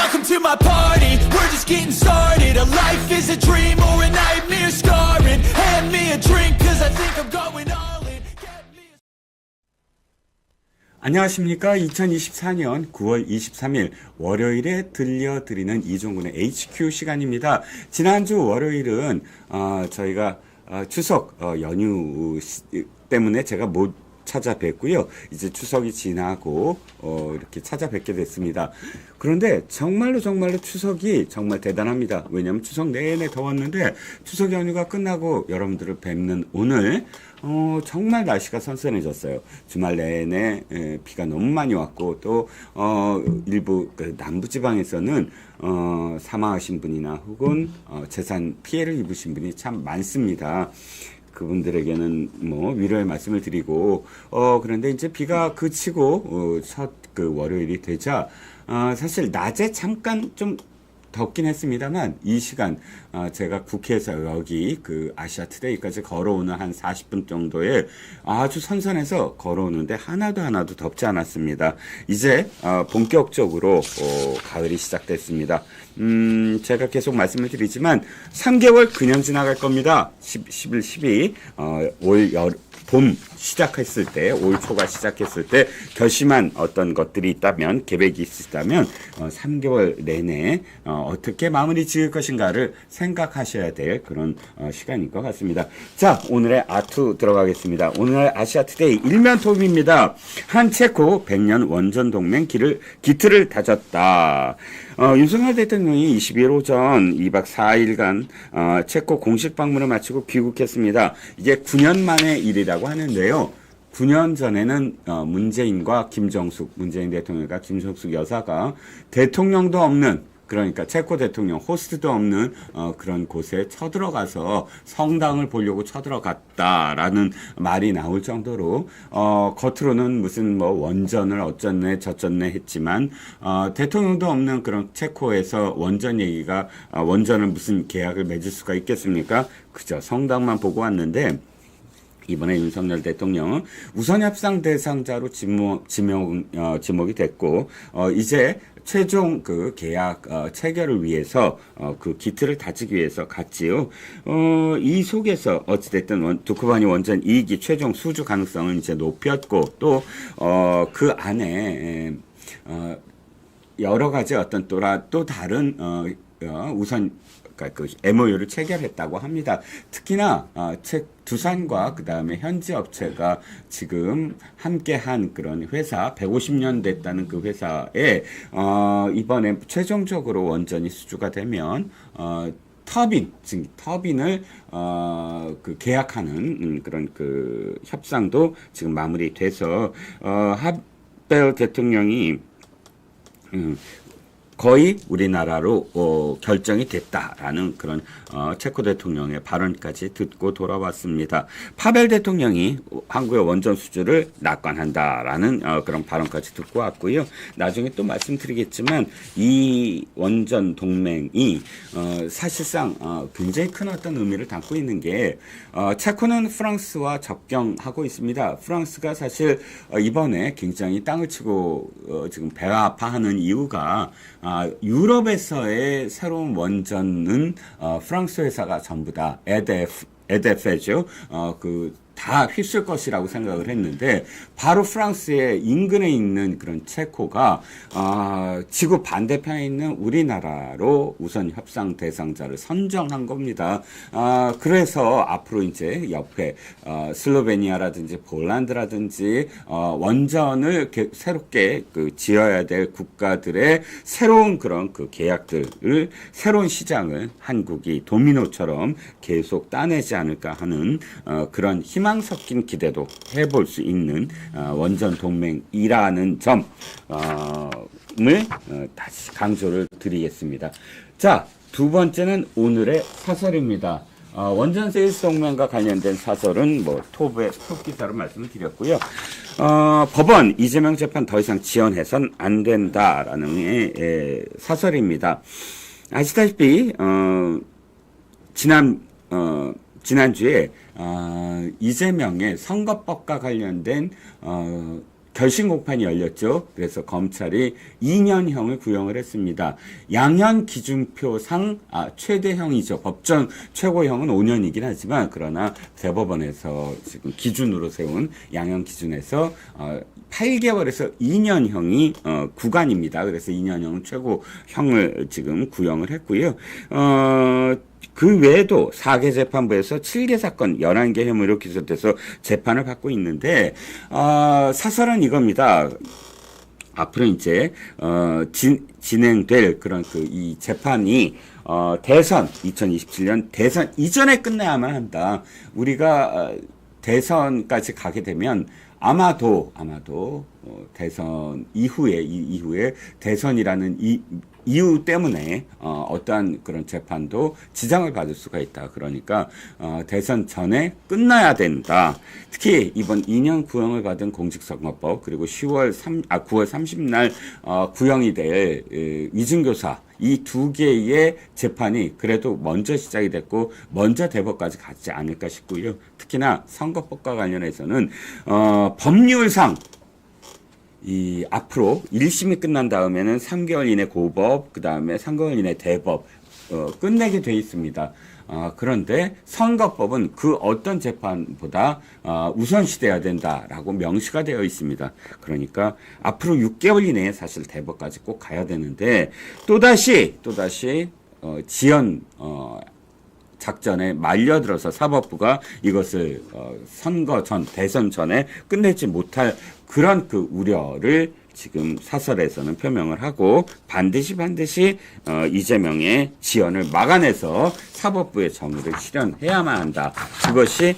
Welcome to my party, we're just getting started. A life is a dream or a nightmare scarring. Hand me a drink cause I think I'm going all in. 안녕하십니까. 2024년 9월 23일 월요일에 들려드리는 이종군의 HQ 시간입니다. 지난주 월요일은 저희가 추석 연휴 때문에 제가 못 찾아뵙고요. 이제 추석이 지나고 이렇게 찾아뵙게 됐습니다. 그런데 정말로 추석이 정말 대단합니다. 왜냐하면 추석 내내 더웠는데 추석 연휴가 끝나고 여러분들을 뵙는 오늘 정말 날씨가 선선해졌어요. 주말 내내 비가 너무 많이 왔고 또 일부 남부지방에서는 사망하신 분이나 혹은 재산 피해를 입으신 분이 참 많습니다. 그분들에게는 뭐 위로의 말씀을 드리고 그런데 이제 비가 그치고 첫 그 월요일이 되자 사실 낮에 잠깐 좀 덥긴 했습니다만 이 시간 제가 국회에서 여기 그 아시아 투데이까지 걸어오는 한 40분 정도에 아주 선선해서 걸어오는데 하나도 덥지 않았습니다. 이제 본격적으로 가을이 시작됐습니다. 제가 계속 말씀을 드리지만 3개월 그냥 지나갈 겁니다. 11, 12 올 봄 시작했을 때, 올 초가 시작했을 때 결심한 어떤 것들이 있다면, 계획이 있으시다면 3개월 내내 어떻게 마무리 지을 것인가를 생각하셔야 될 그런 시간인 것 같습니다. 자, 오늘의 아투 들어가겠습니다. 오늘 아시아 투데이 일면 톱입니다. 한 체코 100년 원전 동맹 기틀을 다졌다. 윤석열 대통령이 22일 오전 2박 4일간 체코 공식 방문을 마치고 귀국했습니다. 이게 9년 만의 일이라고 하는데요. 9년 전에는 문재인과 김정숙, 문재인 대통령과 김정숙 여사가 대통령도 없는, 그러니까 체코 대통령 호스트도 없는 그런 곳에 쳐들어가서 성당을 보려고 쳐들어갔다라는 말이 나올 정도로 겉으로는 무슨 뭐 원전을 어쩌네 저쩌네 했지만 대통령도 없는 그런 체코에서 원전 얘기가 원전을 무슨 계약을 맺을 수가 있겠습니까? 그저 성당만 보고 왔는데 이번에 윤석열 대통령은 우선 협상 대상자로 지목이 됐고 이제 최종 그 계약 체결을 위해서 그 기틀을 다지기 위해서 갔지요. 이 속에서 어찌됐든 두쿠바니 원전 2기 최종 수주 가능성을 이제 높였고 또 그 안에 여러 가지 어떤 또 다른 우선 그 MOU를 체결했다고 합니다. 특히나 두산과 그 다음에 현지 업체가 지금 함께한 그런 회사 150년 됐다는 그 회사에 이번에 최종적으로 원전이 수주가 되면 터빈을 그 계약하는 그런 그 협상도 지금 마무리돼서 하벨 대통령이 거의 우리나라로 결정이 됐다라는 그런 체코 대통령의 발언까지 듣고 돌아왔습니다. 파벨 대통령이 한국의 원전 수주를 낙관한다라는 그런 발언까지 듣고 왔고요. 나중에 또 말씀드리겠지만 이 원전 동맹이 사실상 굉장히 큰 어떤 의미를 담고 있는 게 체코는 프랑스와 접경하고 있습니다. 프랑스가 사실 이번에 굉장히 땅을 치고 지금 배아파하는 이유가 유럽에서의 새로운 원전은 프랑스 회사가 전부 다 에데페죠. 다 휩쓸 것이라고 생각을 했는데 바로 프랑스의 인근에 있는 그런 체코가 지구 반대편에 있는 우리나라로 우선 협상 대상자를 선정한 겁니다. 그래서 앞으로 이제 옆에 슬로베니아라든지 폴란드라든지 원전을 새롭게 지어야 될 국가들의 새로운 그런 그 계약들을 새로운 시장을 한국이 도미노처럼 계속 따내지 않을까 하는 그런 희망 섞인 기대도 해볼 수 있는 원전 동맹이라는 점을 다시 강조를 드리겠습니다. 자, 두 번째는 오늘의 사설입니다. 원전 세일스 동맹과 관련된 사설은 뭐 톱 기사로 말씀을 드렸고요. 법원 이재명 재판 더 이상 지연해선 안 된다라는 사설입니다. 아시다시피 지난주에 이재명의 선거법과 관련된 결심 공판이 열렸죠. 그래서 검찰이 2년형을 구형을 했습니다. 양형 기준표상 최대형이죠. 법정 최고형은 5년이긴 하지만 그러나 대법원에서 지금 기준으로 세운 양형 기준에서 8개월에서 2년형이 구간입니다. 그래서 2년형은 최고형을 지금 구형을 했고요. 그 외에도 4개 재판부에서 7개 사건 11개 혐의로 기소돼서 재판을 받고 있는데 사설은 이겁니다. 앞으로 이제 진행될 그런 이 재판이 대선 2027년 대선 이전에 끝나야만 한다. 우리가 대선까지 가게 되면 아마도 대선 이후에 대선이라는 이유 때문에 어떠한 그런 재판도 지장을 받을 수가 있다. 그러니까 대선 전에 끝나야 된다. 특히 이번 2년 구형을 받은 공직선거법 그리고 9월 30날 구형이 될 위증교사 이 두 개의 재판이 그래도 먼저 시작이 됐고 먼저 대법까지 갔지 않을까 싶고요. 특히나 선거법과 관련해서는 법률상 앞으로 1심이 끝난 다음에는 3개월 이내 고법, 그 다음에 3개월 이내 대법, 끝내게 돼 있습니다. 그런데 선거법은 그 어떤 재판보다 우선시돼야 된다라고 명시가 되어 있습니다. 그러니까 앞으로 6개월 이내에 사실 대법까지 꼭 가야 되는데 또다시 지연 작전에 말려들어서 사법부가 이것을 선거 전 대선 전에 끝내지 못할 그런 그 우려를 지금 사설에서는 표명을 하고 반드시 이재명의 지연을 막아내서 사법부의 정의를 실현해야만 한다. 그것이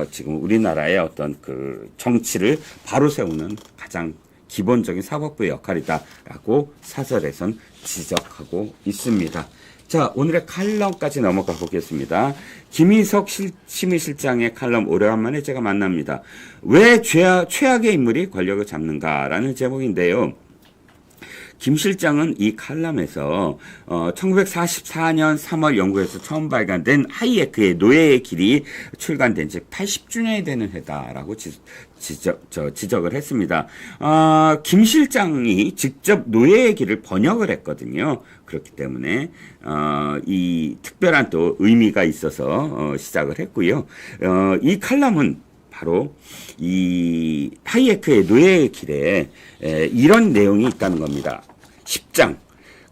지금 우리나라의 어떤 그 정치를 바로 세우는 가장 기본적인 사법부의 역할이다라고 사설에선 지적하고 있습니다. 자, 오늘의 칼럼까지 넘어가 보겠습니다. 김희석 심의실장의 칼럼 오래간만에 제가 만납니다. 왜 최악의 인물이 권력을 잡는가라는 제목인데요. 김 실장은 이 칼럼에서 1944년 3월 영국에서 처음 발간된 하이에크의 노예의 길이 출간된 지 80주년이 되는 해다라고 지적을 했습니다. 김 실장이 직접 노예의 길을 번역을 했거든요. 그렇기 때문에 이 특별한 또 의미가 있어서 시작을 했고요. 이 칼럼은 바로 이 하이에크의 노예의 길에 이런 내용이 있다는 겁니다. 10장.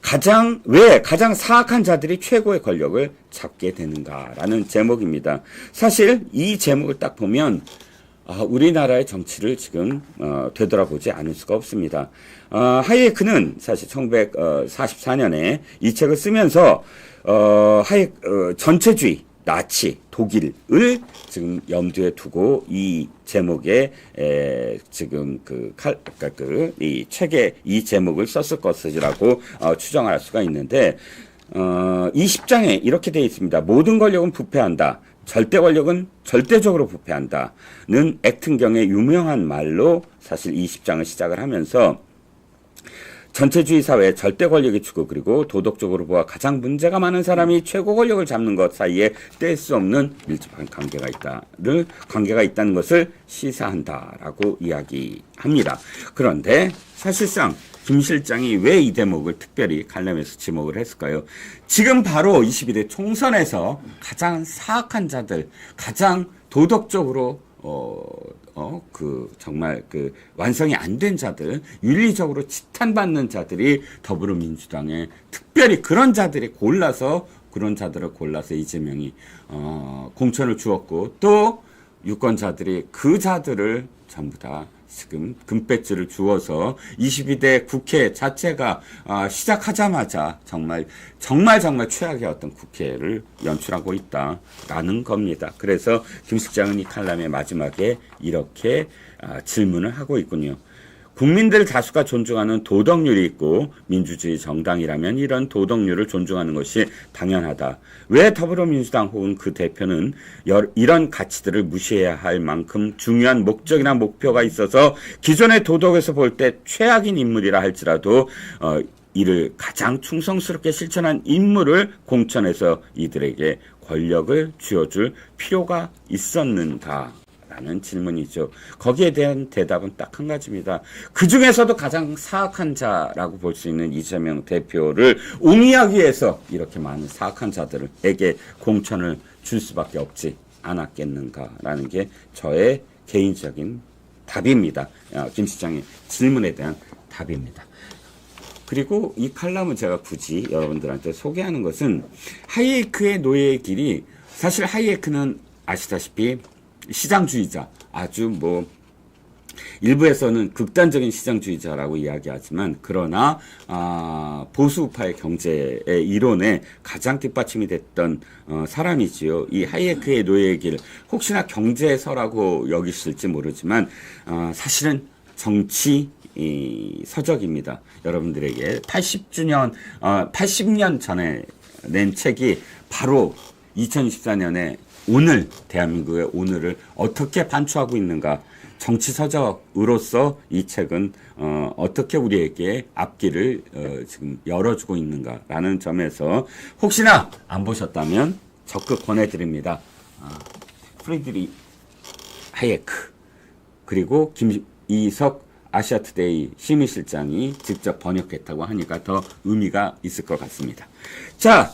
가장 사악한 자들이 최고의 권력을 잡게 되는가라는 제목입니다. 사실 이 제목을 딱 보면 우리나라의 정치를 지금 되돌아보지 않을 수가 없습니다. 하이에크는 사실 1944년에 이 책을 쓰면서 전체주의 나치, 독일을 지금 염두에 두고 이 제목에 지금 이 책에 이 제목을 썼을 것이라고 추정할 수가 있는데 이 10장에 이렇게 되어 있습니다. 모든 권력은 부패한다. 절대 권력은 절대적으로 부패한다는 액튼경의 유명한 말로 사실 이 10장을 시작을 하면서 전체주의 사회의 절대 권력의 추구 그리고 도덕적으로 보아 가장 문제가 많은 사람이 최고 권력을 잡는 것 사이에 뗄 수 없는 밀접한 관계가 있다는 것을 시사한다라고 이야기합니다. 그런데 사실상 김 실장이 왜 이 대목을 특별히 칼럼에서 지목을 했을까요? 지금 바로 21대 총선에서 가장 사악한 자들, 가장 도덕적으로 정말 완성이 안 된 자들, 윤리적으로 지탄받는 자들이 더불어민주당에 특별히 그런 자들을 골라서 이재명이, 공천을 주었고, 또 유권자들이 그 자들을 전부 다 지금 금배지를 주어서 22대 국회 자체가 시작하자마자 정말 최악의 어떤 국회를 연출하고 있다라는 겁니다. 그래서 김 실장은 이 칼럼의 마지막에 이렇게 질문을 하고 있군요. 국민들 다수가 존중하는 도덕률이 있고 민주주의 정당이라면 이런 도덕률을 존중하는 것이 당연하다. 왜 더불어민주당 혹은 그 대표는 이런 가치들을 무시해야 할 만큼 중요한 목적이나 목표가 있어서 기존의 도덕에서 볼 때 최악인 인물이라 할지라도 이를 가장 충성스럽게 실천한 인물을 공천해서 이들에게 권력을 쥐어줄 필요가 있었는가? 라는 질문이죠. 거기에 대한 대답은 딱 한 가지입니다. 그 중에서도 가장 사악한 자라고 볼 수 있는 이재명 대표를 옹이하기 위해서 이렇게 많은 사악한 자들에게 공천을 줄 수밖에 없지 않았겠는가라는 게 저의 개인적인 답입니다. 김 시장의 질문에 대한 답입니다. 그리고 이 칼럼은 제가 굳이 여러분들한테 소개하는 것은 하이에크의 노예의 길이, 사실 하이에크는 아시다시피 시장주의자, 아주 뭐 일부에서는 극단적인 시장주의자라고 이야기하지만, 그러나 보수파의 경제의 이론에 가장 뒷받침이 됐던 사람이지요. 이 하이에크의 노예의 길, 혹시나 경제서라고 여기실지 모르지만 사실은 정치 서적입니다. 여러분들에게 80년 전에 낸 책이 바로 2024년에 오늘, 대한민국의 오늘을 어떻게 반추하고 있는가, 정치 서적으로서 이 책은 어떻게 우리에게 앞길을 지금 열어주고 있는가라는 점에서 혹시나 안 보셨다면 적극 권해드립니다. 프리드리 하이에크, 그리고 김이석 아시아투데이 심의실장이 직접 번역했다고 하니까 더 의미가 있을 것 같습니다. 자,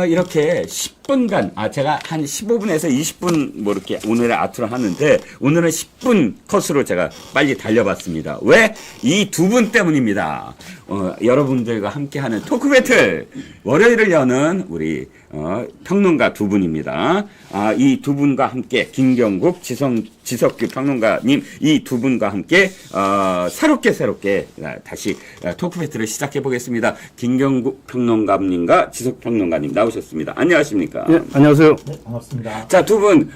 이렇게 10분간, 제가 한 15분에서 20분 뭐 이렇게 오늘의 아트를 하는데, 오늘은 10분 컷으로 제가 빨리 달려봤습니다. 왜? 이 두 분 때문입니다. 여러분들과 함께하는 토크 배틀, 월요일을 여는 우리 평론가 두 분입니다. 이 두 분과 함께 김경국, 지석규 평론가님, 이 두 분과 함께 새롭게 다시 토크 배틀을 시작해 보겠습니다. 김경국 평론가님과 지석 평론가님 나오셨습니다. 안녕하십니까? 네, 안녕하세요. 네, 반갑습니다. 자, 두 분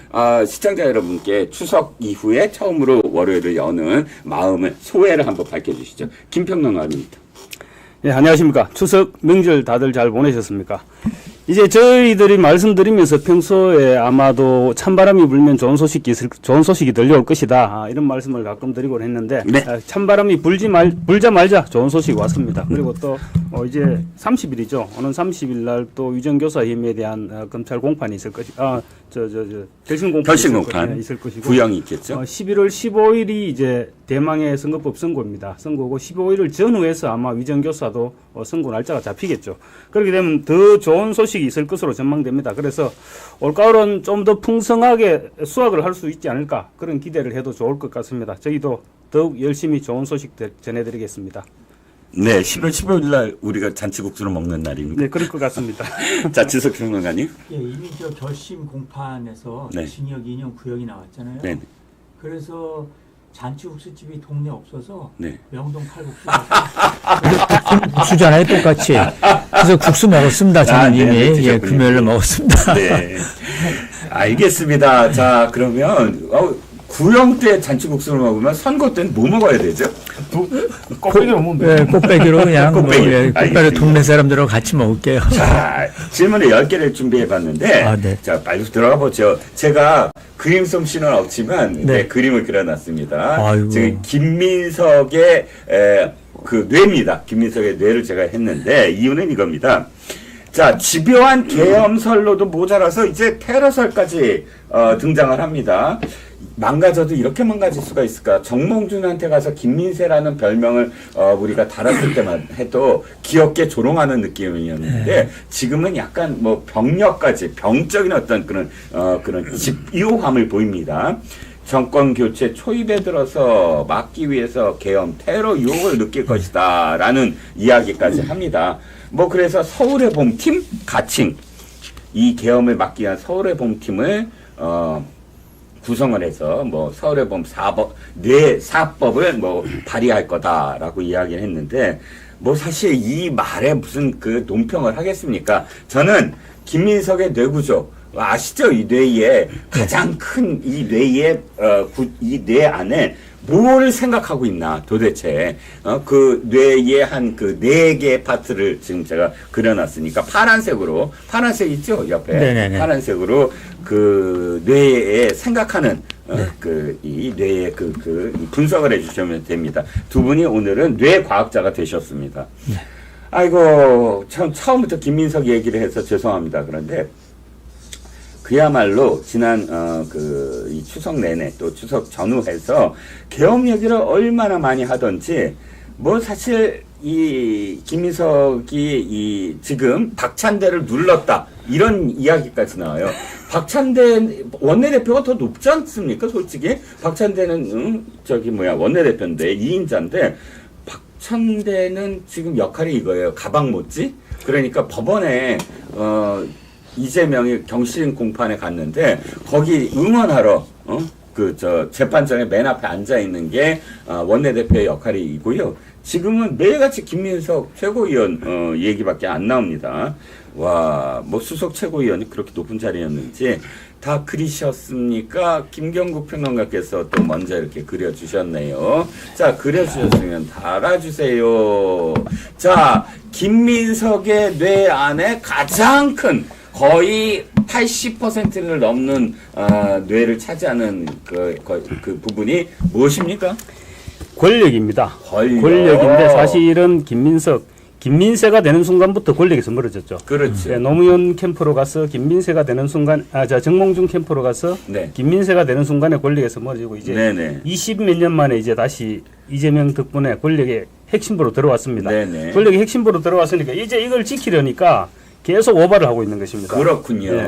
시청자 여러분께 추석 이후에 처음으로 월요일을 여는 마음을, 소회를 한번 밝혀주시죠. 김 평론가입니다. 네, 안녕하십니까. 추석 명절 다들 잘 보내셨습니까? 이제 저희들이 말씀드리면서 평소에 아마도 찬바람이 불면 좋은 소식이 들려올 것이다, 이런 말씀을 가끔 드리곤 했는데, 네. 찬바람이 불자 말자 좋은 소식이 왔습니다. 그리고 또 이제 30일이죠. 오는 30일 날 또 유전교사 혐의에 대한 검찰 공판이 있을 결심 공판이 있을 것이고, 구형이 있겠죠. 11월 15일이 이제 대망의 선거법 선고입니다. 선고고 15일을 전후해서 아마 위정교사도 선고 날짜가 잡히겠죠. 그렇게 되면 더 좋은 소식이 있을 것으로 전망됩니다. 그래서 올가을은 좀 더 풍성하게 수확을 할 수 있지 않을까, 그런 기대를 해도 좋을 것 같습니다. 저희도 더욱 열심히 좋은 소식 전해드리겠습니다. 네, 11월 15일 날 우리가 잔치국수를 먹는 날입니다. 네, 그럴 것 같습니다. 자, 지석 평론가님. 예, 이미 결심 공판에서 네. 징역 2년 구형이 나왔잖아요. 네. 그래서 잔치국수집이 동네 없어서 네. 명동 칼국수 국수잖아요, 똑같이. 그래서 국수 먹었습니다. 저는 이미 네, 드셨군요. 금요일에 먹었습니다. 네. 알겠습니다. 자, 그러면 구형 때 잔치국수를 먹으면 선거 때는 뭐 먹어야 되죠? 꼭대기로 먹으면 돼요. 네, 꽃배기로 그냥 꽃배기. 꽃배기로 알겠습니다. 동네 사람들하고 같이 먹을게요. 자, 질문을 10개를 준비해봤는데, 네. 자, 빨리 들어가 보죠. 제가 그림 솜씨는 없지만, 네, 그림을 그려놨습니다. 아이고. 지금 김민석의 그 뇌입니다. 김민석의 뇌를 제가 했는데, 이유는 이겁니다. 자, 집요한 계엄설로도 모자라서 이제 테러설까지 등장을 합니다. 망가져도 이렇게 망가질 수가 있을까? 정몽준한테 가서 김민세라는 별명을 우리가 달았을 때만 해도 귀엽게 조롱하는 느낌이었는데, 지금은 약간 뭐 병력까지, 병적인 어떤 그런 집요함을 보입니다. 정권 교체 초입에 들어서 막기 위해서 계엄, 테러 유혹을 느낄 것이다 라는 이야기까지 합니다. 뭐 그래서 서울의 봄팀 가칭, 이 계엄을 막기 위한 서울의 봄팀을 구성을 해서 뭐 서울의 봄 4법을 뭐 발의할 거다라고 이야기를 했는데, 뭐 사실 이 말에 무슨 그 논평을 하겠습니까? 저는 김민석의 뇌구조 아시죠? 이 뇌의 가장 큰 이 뇌의 이 뇌 안에 뭘 생각하고 있나 도대체, 그 뇌의 한 그 4개의 파트를 지금 제가 그려놨으니까 파란색 있죠? 옆에. 네네네. 파란색으로 그 뇌에 생각하는 이 뇌의 이 분석을 해주시면 됩니다. 두 분이 오늘은 뇌 과학자가 되셨습니다. 네. 아이고, 참 처음부터 김민석 얘기를 해서 죄송합니다. 그런데 그야말로 지난 이 추석 내내 또 추석 전후해서 계엄 얘기를 얼마나 많이 하던지 뭐 사실 이 김민석이 지금 박찬대를 눌렀다 이런 이야기까지 나와요. 박찬대 원내대표가 더 높지 않습니까? 솔직히 박찬대는 원내대표인데 2인자인데 박찬대는 지금 역할이 이거예요. 가방 못지? 그러니까 법원에 이재명이 경신 공판에 갔는데 거기 응원하러 재판장에 맨 앞에 앉아 있는 게 원내대표의 역할이고요. 지금은 매일같이 김민석 최고위원 얘기밖에 안 나옵니다. 와, 뭐 수석 최고위원이 그렇게 높은 자리였는지 다 그리셨습니까? 김경국 평론가께서 또 먼저 이렇게 그려주셨네요. 자, 그려주셨으면 달아주세요. 자, 김민석의 뇌 안에 가장 큰 거의 80%를 넘는 뇌를 차지하는 그 부분이 무엇입니까? 권력입니다. 권력인데 사실은 김민세가 되는 순간부터 권력에서 멀어졌죠. 그렇지. 네, 노무현 캠프로 가서 김민세가 되는 순간, 정몽준 캠프로 가서 네. 김민세가 되는 순간에 권력에서 멀어지고 이제 네네. 20몇 년 만에 이제 다시 이재명 덕분에 권력의 핵심부로 들어왔습니다. 네네. 권력의 핵심부로 들어왔으니까 이제 이걸 지키려니까 계속 오바를 하고 있는 것입니다. 그렇군요. 네.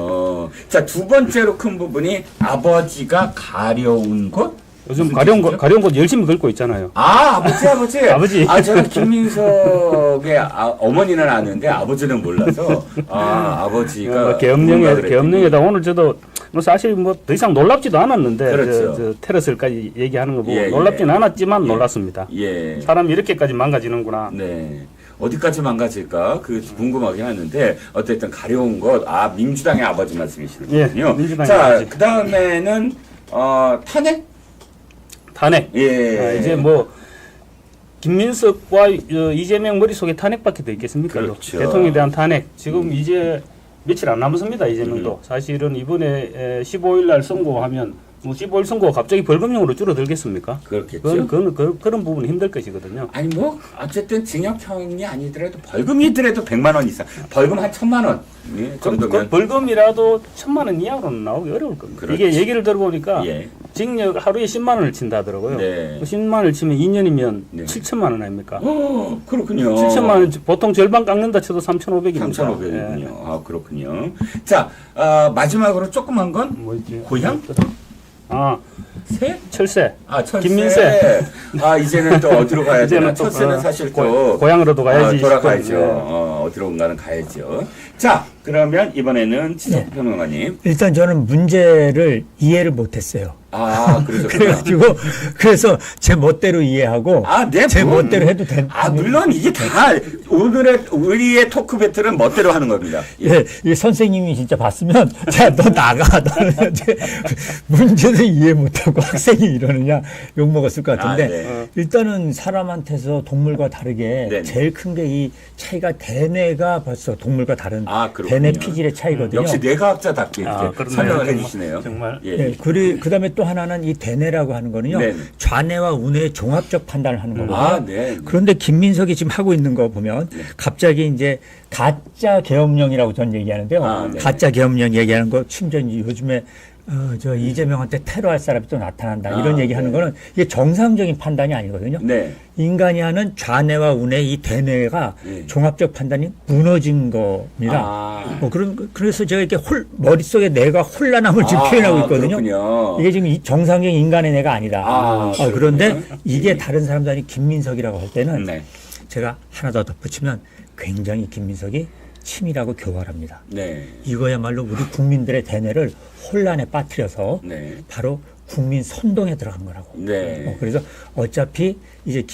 자, 두 번째로 큰 부분이 아버지가 가려운 곳? 요즘 가려운 곳 열심히 긁고 있잖아요. 아버지. 아버지. 저는 김민석의 어머니는 아는데 아버지는 몰라서 아버지가 계엄령에다 오늘 저도 뭐 사실 뭐 더 이상 놀랍지도 않았는데 그렇죠. 저 테러스까지 얘기하는 거 보고 예, 놀랍진 않았지만 예. 놀랐습니다. 예. 사람이 이렇게까지 망가지는구나. 네. 어디까지 망가질까? 궁금하긴 하는데, 어쨌든 가려운 것, 민주당의 아버지 말씀이시군요. 예, 민주당의 자, 아버지. 그 다음에는, 탄핵? 탄핵. 예. 이제 뭐 김민석과 이재명 머릿속에 탄핵밖에 더 있겠습니까? 그렇죠. 대통령에 대한 탄핵. 지금 이제 며칠 안 남았습니다. 이재명도. 사실은 이번에 15일 날 선고하면 뭐 15일 선고가 갑자기 벌금형으로 줄어들겠습니까? 그렇겠죠. 그런 부분은 힘들 것이거든요. 아니, 뭐, 어쨌든 징역형이 아니더라도 벌금이더라도 100만 원 이상. 벌금 한 1000만 원. 예, 정도면. 벌금이라도 1000만 원 이하로는 나오기 어려울 겁니다. 그렇지. 이게 얘기를 들어보니까 예. 징역 하루에 10만 원을 친다 하더라고요. 네. 10만 원을 치면 2년이면 네. 7천만 원 아닙니까? 그렇군요. 7천만 원, 보통 절반 깎는다 쳐도 3,500입니다. 3,500이군요. 그렇군요. 자, 마지막으로 조그만 건? 뭐 있지? 고향? 새? 철새. 철새. 김민세. 이제는 또 어디로 가야 되나? 이제는 또, 철새는 사실 또 고향으로도 가야지. 돌아가야죠. 싶거든요. 어디론가는 가야죠. 자, 그러면 이번에는 지석 평론가님. 일단 저는 문제를 이해를 못했어요. 그러셨구나. 그래가지고 그래서 제 멋대로 이해하고 네, 제 멋대로 해도 된. 물론 이게 다 우리의 토크 배틀은 멋대로 하는 겁니다. 예, 이 선생님이 진짜 봤으면 자, 너 나가. 너는 이제 문제도 이해 못하고 학생이 이러느냐 욕 먹었을 것 같은데 네. 일단은 사람한테서 동물과 다르게 네네. 제일 큰 게 이 차이가 대뇌가 벌써 동물과 다른 그렇군요. 대뇌 피질의 차이거든요. 역시 뇌과학자답게 이렇게 그렇네요. 설명을 정말, 해주시네요. 정말. 예. 예, 그다음에 또 하나는 이 대뇌라고 하는 거는요. 네네. 좌뇌와 우뇌의 종합적 판단을 하는 거거든요. 네. 그런데 김민석이 지금 하고 있는 거 보면 갑자기 이제 가짜 계엄령이라고 전 얘기하는데요. 네. 가짜 계엄령 얘기하는 거 심지어 요즘에 이재명한테 테러할 사람이 또 나타난다 이런 얘기하는 거는 이게 정상적인 판단이 아니거든요. 네. 인간이 하는 좌뇌와 우뇌 이 대뇌가 네. 종합적 판단이 무너진 겁니다. 그래서 제가 이렇게 머릿속에 뇌가 혼란함을 지금 표현하고 있거든요. 그렇군요. 이게 지금 정상적인 인간의 뇌가 아니다. 그런데 그렇군요. 이게 다른 사람들이 김민석이라고 할 때는 네. 제가 하나 더 덧붙이면 굉장히 김민석이 치밀하고 교활합니다. 네. 이거야말로 우리 국민들의 대뇌를 혼란에 빠뜨려서 네. 바로 국민 선동에 들어간 거라고. 네. 그래서 어차피 이제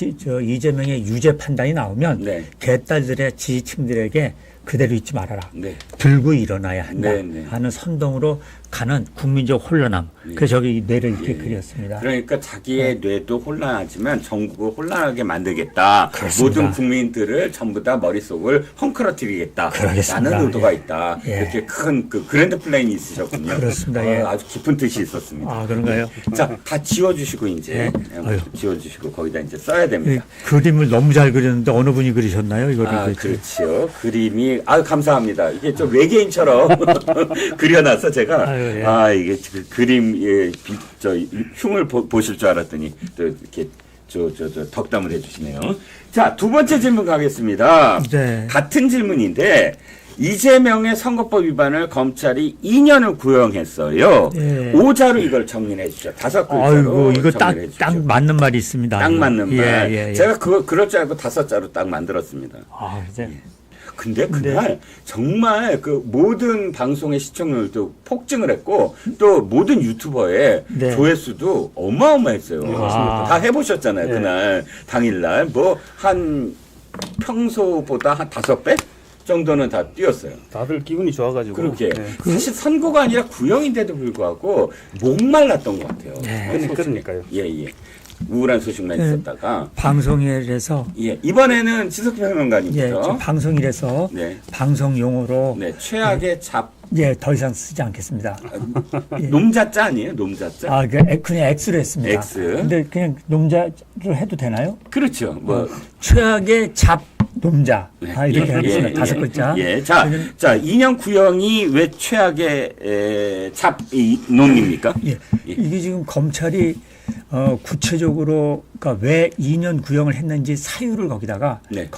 이재명의 유죄 판단이 나오면 네. 개딸들의 지지층들에게 그대로 있지 말아라. 네. 들고 일어나야 한다 네, 네. 하는 선동으로 가는 국민적 혼란함. 그래서 저기 이 뇌를 이렇게 그렸습니다. 그러니까 자기의 뇌도 혼란하지만 전국을 혼란하게 만들겠다. 그렇습니다. 모든 국민들을 전부 다 머릿속을 헝클어뜨리겠다. 그러겠습니다. 라는 의도가 있다. 예. 이렇게 큰 그랜드 플랜이 있으셨군요. 그렇습니다. 예. 아주 깊은 뜻이 있었습니다. 그런가요? 자, 다 지워주시고 이제 아유. 지워주시고 거기다 이제 써야 됩니다. 그림을 너무 잘 그렸는데 어느 분이 그리셨나요? 이거를 그렇지요. 그림이 아니, 감사합니다. 이게 좀 외계인처럼 그려놔서 제가, 아유, 예. 이게 그 그림, 예, 흉을 보실 줄 알았더니 또 이렇게 덕담을 해주시네요. 자, 두 번째 질문 가겠습니다. 네. 같은 질문인데, 이재명의 선거법 위반을 검찰이 2년을 구형했어요. 네. 5자로 이걸 정리해 주죠. 5글자로 아이고, 이거 정리해 주죠. 딱 맞는 말이 있습니다. 딱 맞는 말. 예. 제가 그럴 줄 알고 5자로 딱 만들었습니다. 아, 이제. 근데 그날 정말 그 모든 방송의 시청률도 폭증을 했고 또 모든 유튜버의 네. 조회수도 어마어마했어요. 아. 다 해보셨잖아요. 네. 그날 당일날 뭐 한 평소보다 한 5배 정도는 다 뛰었어요. 다들 기분이 좋아가지고. 그렇게 네. 사실 선거가 아니라 구형인데도 불구하고 목말랐던 것 같아요. 그러니까요. 예. 우울한 소식만 네. 있었다가 방송일에서 이번에는 지석희 예, 평론가님부터 지금 방송일에서 네. 방송 용어로 최악의 잡 더 이상 쓰지 않겠습니다. 놈자자 아니에요? 놈자자? 아, 그냥 X로 했습니다. X. 근데 그냥 놈자로 해도 되나요? 그렇죠. 뭐 최악의 잡 놈자. 이렇게 예, 하겠습니다. 예, 5글자. 예. 자, 2년 구형이 왜 최악의 잡 놈입니까? 예. 이게 지금 검찰이 구체적으로 그러니까 왜 2년 구형을 했는지 사유를 거기다가 네.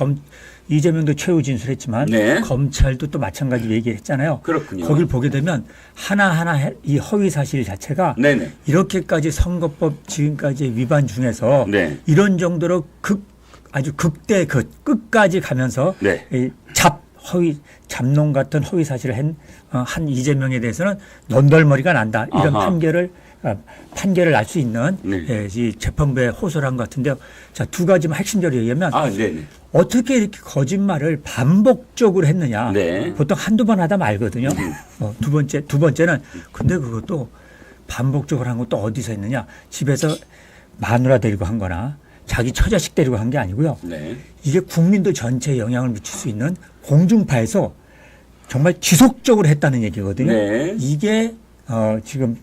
이재명도 최후 진술했지만 네. 검찰도 또 마찬가지 얘기했잖아요. 그렇군요. 거길 보게 되면 하나하나 이 허위 사실 자체가 네네. 이렇게까지 선거법 지금까지 위반 중에서 네. 이런 정도로 아주 극대 끝까지 가면서 네. 이 잡농 같은 허위 사실을 한 이재명에 대해서는 논덜머리가 난다. 이런 아하. 판결을 날 수 있는 네. 이 재판부에 호소를 한 것 같은데요. 자, 두 가지만 핵심적으로 얘기하면 네네. 어떻게 이렇게 거짓말을 반복적으로 했느냐. 네. 보통 한두 번 하다 말거든요. 두 번째는 근데 그것도 반복적으로 한 것도 어디서 했느냐. 집에서 마누라 데리고 한 거나 자기 처자식 데리고 한 게 아니고요. 네. 이게 국민도 전체에 영향을 미칠 수 있는 공중파에서 정말 지속적으로 했다는 얘기거든요. 네. 이게 지금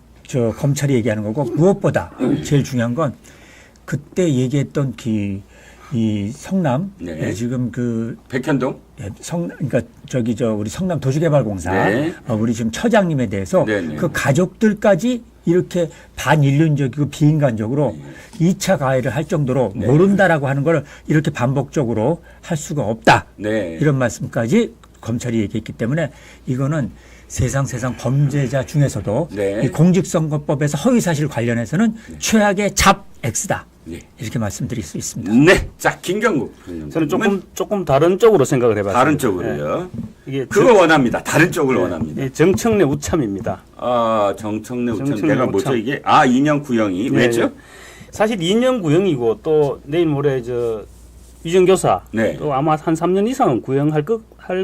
검찰이 얘기하는 거고 무엇보다 제일 중요한 건 그때 얘기했던 이 성남 네. 지금 백현동? 그러니까 우리 성남 도시개발공사 네. 우리 지금 처장님에 대해서 네네. 그 가족들까지 이렇게 반인륜적이고 비인간적으로 2차 가해를 할 정도로 네. 모른다라고 하는 걸 이렇게 반복적으로 할 수가 없다. 네. 이런 말씀까지 검찰이 얘기했기 때문에 이거는 세상 범죄자 중에서도 네. 이 공직선거법에서 허위사실 관련해서는 최악의 잡 X다. 네. 이렇게 말씀드릴 수 있습니다. 네. 자, 김경국. 저는 조금 다른 쪽으로 생각을 해봤습니다. 다른 쪽으로요. 이게 그거 원합니다. 다른 쪽을 원합니다. 정청래 우참입니다. 정청래 우참. 정청래 내가 뭐죠 우참. 이게? 2년 구형이 왜죠? 사실 2년 구형이고 또 내일 모레 위정교사 네. 또 아마 한 3년 이상은 구형할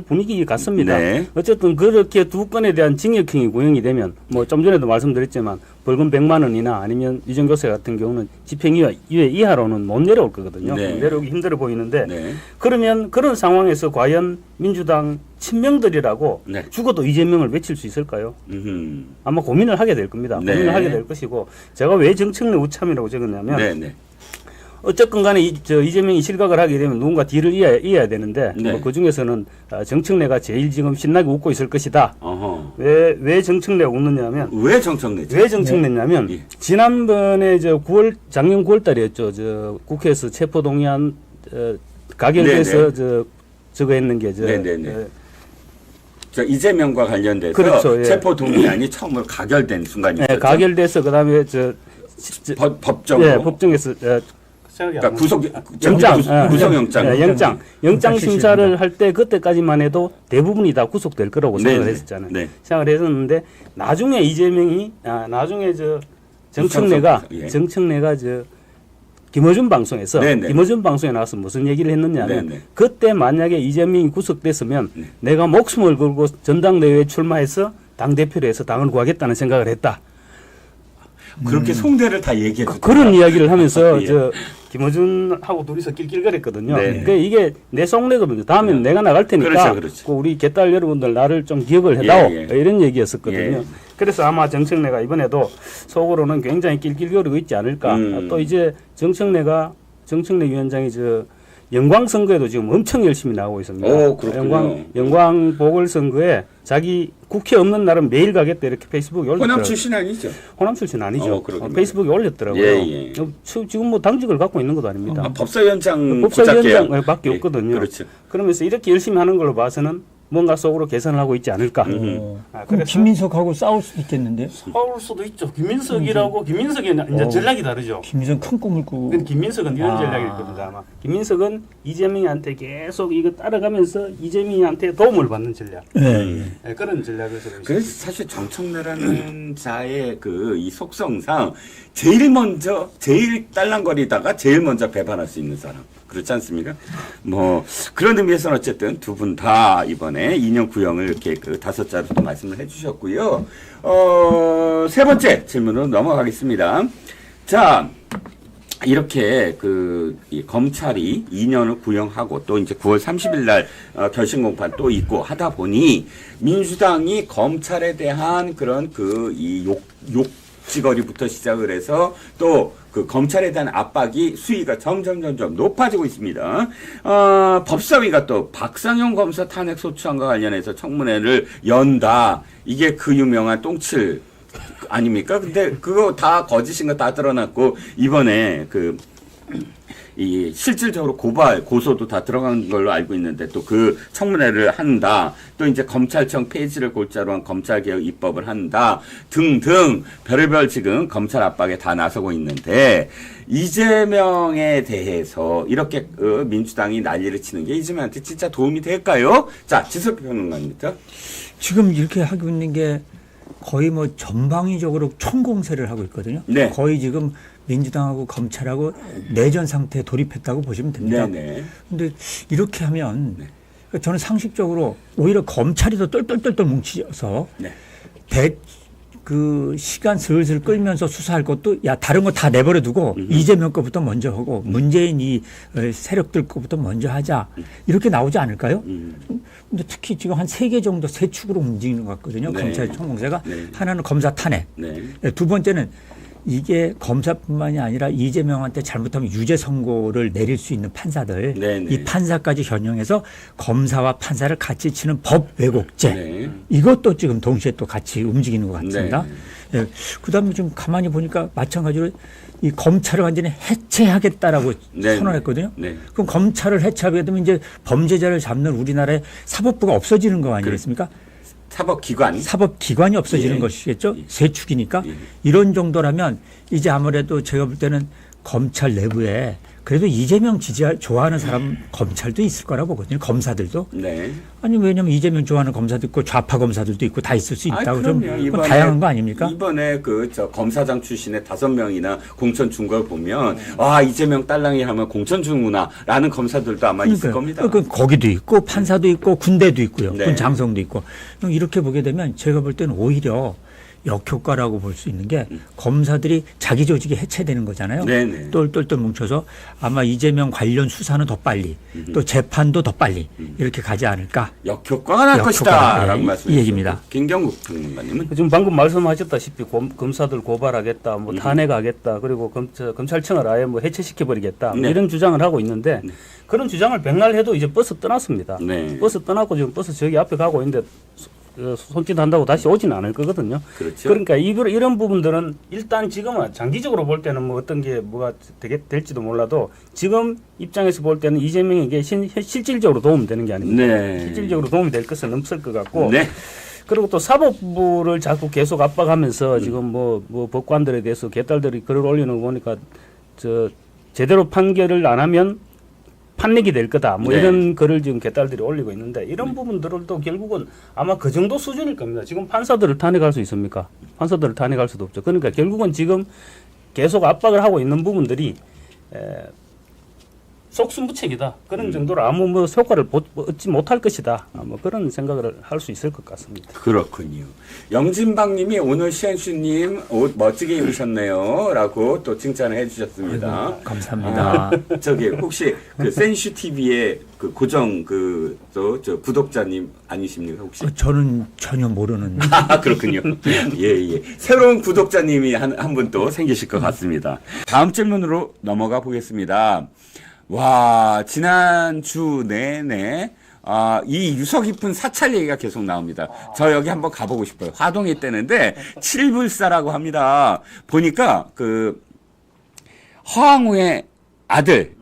분위기 같습니다. 네. 어쨌든 그렇게 두 건에 대한 징역형이 구형이 되면 뭐 좀 전에도 말씀드렸지만 벌금 100만 원이나 아니면 위정교사 같은 경우는 집행유예 이하로는 못 내려올 거거든요. 네. 내려오기 힘들어 보이는데 네. 그러면 그런 상황에서 과연 민주당 친명들이라고 네. 죽어도 이재명을 외칠 수 있을까요? 아마 고민을 하게 될 겁니다. 네. 고민을 하게 될 것이고 제가 왜 정청래 우참이라고 적었냐면 네. 어쨌건 간에 이재명이 실각을 하게 되면 누군가 뒤를 이어야 되는데 네. 그 중에서는 정청래가 제일 지금 신나게 웃고 있을 것이다. 어허. 왜 정청래가 웃느냐면 왜 정청래죠? 왜 정청래냐면 예. 지난번에 작년 9월 달이었죠. 국회에서 체포동의안 가결돼서 저거 했는 게 네네네. 이재명과 관련돼서 그렇죠, 예. 체포 동의안이 처음으로 가결된 순간이 있었죠. 가결돼서 그다음에 법정으로. 예, 법정에서 그러니까 영장, 구속영장. 영장 심사를 할 때 그때까지만 해도 대부분이 다 구속될 거라고 생각을 했었잖아요. 네. 생각을 했었는데 나중에 이재명이 나중에 정청래가 예. 김어준 방송에서 네네. 김어준 방송에 나와서 무슨 얘기를 했느냐면 네네. 그때 만약에 이재명이 구속됐으면 네. 내가 목숨을 걸고 전당대회에 출마해서 당대표로 해서 당을 구하겠다는 생각을 했다. 그렇게 송대를 다 얘기했죠. 그런 이야기를 하면서 예. 김어준하고 둘이서 낄낄거렸거든요. 네. 그러니까 이게 내 속내거든요. 다음엔 내가 나갈 테니까 그렇죠. 꼭 우리 개딸 여러분들 나를 좀 기억을 해다오. 예. 이런 얘기였었거든요. 예. 그래서 아마 정청래가 이번에도 속으로는 굉장히 낄낄거리고 있지 않을까. 또 이제 정청래 위원장이 영광 선거에도 지금 엄청 열심히 나오고 있습니다. 오, 그렇군요. 영광 보궐선거에 자기 국회 없는 날은 매일 가겠다 이렇게 페이스북에 올렸더라고요. 호남 출신 아니죠? 호남 출신 아니죠. 그렇군요. 페이스북에 올렸더라고요. 예. 지금 뭐 당직을 갖고 있는 것도 아닙니다. 법사위원장 법사위원장밖에 없거든요. 그렇죠. 그러면서 이렇게 열심히 하는 걸로 봐서는 뭔가 속으로 개선을 하고 있지 않을까. 그럼 그래서 김민석하고 싸울 수도 있겠는데. 싸울 수도 있죠. 김민석이 이제 전략이 다르죠. 김민석 큰 꿈을 꾸고. 근데 김민석은 이런 아. 전략일 겁니다. 아마 김민석은 이재명한테 계속 이거 따라가면서 이재명한테 도움을 받는 전략. 네. 네, 그런 전략을 쓰고 있습니다. 그래서 사실 정청래라는 자의 그 이 속성상 제일 딸랑거리다가 제일 먼저 배반할 수 있는 사람. 그렇지 않습니까? 뭐 그런 의미에서는 어쨌든 두 분 다 이번에 2년 구형을 이렇게 그 5자로 또 말씀을 해주셨고요. 세 번째 질문으로 넘어가겠습니다. 자. 이렇게 이 검찰이 2년을 구형하고 또 이제 9월 30일 날 결심 공판 또 있고 하다 보니 민주당이 검찰에 대한 그런 이 욕지거리부터 시작을 해서 또 그 검찰에 대한 압박이 수위가 점점 높아지고 있습니다. 법사위가 또 박상현 검사 탄핵 소추안과 관련해서 청문회를 연다. 이게 그 유명한 똥칠 아닙니까? 근데 그거 다 거짓인 거 다 드러났고 이번에 이 실질적으로 고소도 다 들어간 걸로 알고 있는데 또 그 청문회를 한다. 또 이제 검찰청 폐지를 골자로 한 검찰개혁 입법을 한다. 등등 별의별 지금 검찰 압박에 다 나서고 있는데 이재명에 대해서 이렇게 민주당이 난리를 치는 게 이재명한테 진짜 도움이 될까요? 자, 지석 평론가입니다. 지금 이렇게 하고 있는 게 거의 뭐 전방위적으로 총공세를 하고 있거든요. 네. 거의 지금 민주당하고 검찰하고 내전 상태에 돌입했다고 보시면 됩니다. 네네. 근데 이렇게 하면 저는 상식적으로 오히려 검찰이 더 똘똘똘똘 뭉치져서 네. 그 시간 슬슬 끌면서 수사할 것도 야 다른 거 다 내버려 두고 이재명 거부터 먼저 하고 문재인 이 세력들 거부터 먼저 하자 이렇게 나오지 않을까요? 근데 특히 지금 한 3개 정도 세 축으로 움직이는 것 같거든요. 네. 검찰 총공세가 네. 하나는 검사 탄핵, 네. 두 번째는 이게 검사뿐만이 아니라 이재명한테 잘못하면 유죄 선고를 내릴 수 있는 판사들, 네네. 이 판사까지 현용해서 검사와 판사를 같이 치는 법 왜곡죄, 네. 이것도 지금 동시에 또 같이 움직이는 것 같습니다. 네. 예, 그다음에 좀 가만히 보니까 마찬가지로 이 검찰을 완전히 해체하겠다라고 네. 선언했거든요. 네. 그럼 검찰을 해체하게 되면 이제 범죄자를 잡는 우리나라의 사법부가 없어지는 거 아니겠습니까? 사법기관. 사법기관이 없어지는 예. 것이겠죠. 세 축이니까. 예. 이런 정도라면 이제 아무래도 제가 볼 때는 검찰 내부에 그래도 이재명 좋아하는 사람 검찰도 있을 거라 보거든요. 검사들도. 네. 아니 왜냐면 이재명 좋아하는 검사도 있고 좌파 검사들도 있고 다 있을 수 있다고 좀 그럼요. 그건 다양한 거 아닙니까? 이번에 검사장 출신의 5명이나 공천 준 걸 보면 이재명 딸랑이 하면 공천 주는구나라는 검사들도 아마 있을 겁니다. 거기도 있고 판사도 있고 군대도 있고요. 네. 군 장성도 있고. 이렇게 보게 되면 제가 볼 때는 오히려 역효과라고 볼 수 있는 게 검사들이 자기 조직이 해체되는 거잖아요. 네네. 똘똘똘 뭉쳐서 아마 이재명 관련 수사는 더 빨리 또 재판도 더 빨리 이렇게 가지 않을까. 역효과가 날 역효과가, 것이다. 라고 이 말씀해 얘기입니다. 주셨고. 김경국 평론가님은 지금 방금 말씀하셨다시피 검사들 고발하겠다, 뭐 탄핵하겠다, 그리고 검찰청을 아예 뭐 해체시켜버리겠다, 뭐 네. 이런 주장을 하고 있는데 그런 주장을 백날 해도 이제 버스 떠났습니다. 네. 버스 떠나고 지금 버스 저기 앞에 가고 있는데 손짓한다고 다시 오지는 않을 거거든요. 그렇죠. 그러니까 이런 부분들은 일단 지금은 장기적으로 볼 때는 뭐 어떤 게 뭐가 될지도 몰라도 지금 입장에서 볼 때는 이재명에게 실질적으로 도움이 되는 게 아닙니다. 네. 실질적으로 도움이 될 것은 없을 것 같고. 네. 그리고 또 사법부를 자꾸 계속 압박하면서 지금 뭐 법관들에 대해서 개딸들이 글을 올리는 거 보니까 제대로 판결을 안 하면 판례기 될 거다. 뭐 네. 이런 글을 지금 개딸들이 올리고 있는데 이런 부분들도 결국은 아마 그 정도 수준일 겁니다. 지금 판사들을 탄핵할 수 있습니까? 판사들을 탄핵할 수도 없죠. 그러니까 결국은 지금 계속 압박을 하고 있는 부분들이 속수무책이다. 그런 정도로 아무 뭐 효과를 얻지 못할 것이다. 뭐 그런 생각을 할 수 있을 것 같습니다. 그렇군요. 영진방님이 오늘 시현수님 옷 멋지게 입으셨네요. 라고 또 칭찬을 해주셨습니다. 아이고, 감사합니다. 저기 혹시 그 센슈 TV의 그 고정 저 구독자님 아니십니까 혹시? 저는 전혀 모르는. 그렇군요. 예. 새로운 구독자님이 한 분 또 생기실 것 같습니다. 다음 질문으로 넘어가 보겠습니다. 와, 지난주 내내 이 유서 깊은 사찰 얘기가 계속 나옵니다. 저 여기 한번 가보고 싶어요. 화동에 있다는데 칠불사라고 합니다. 보니까 그 허황후의 아들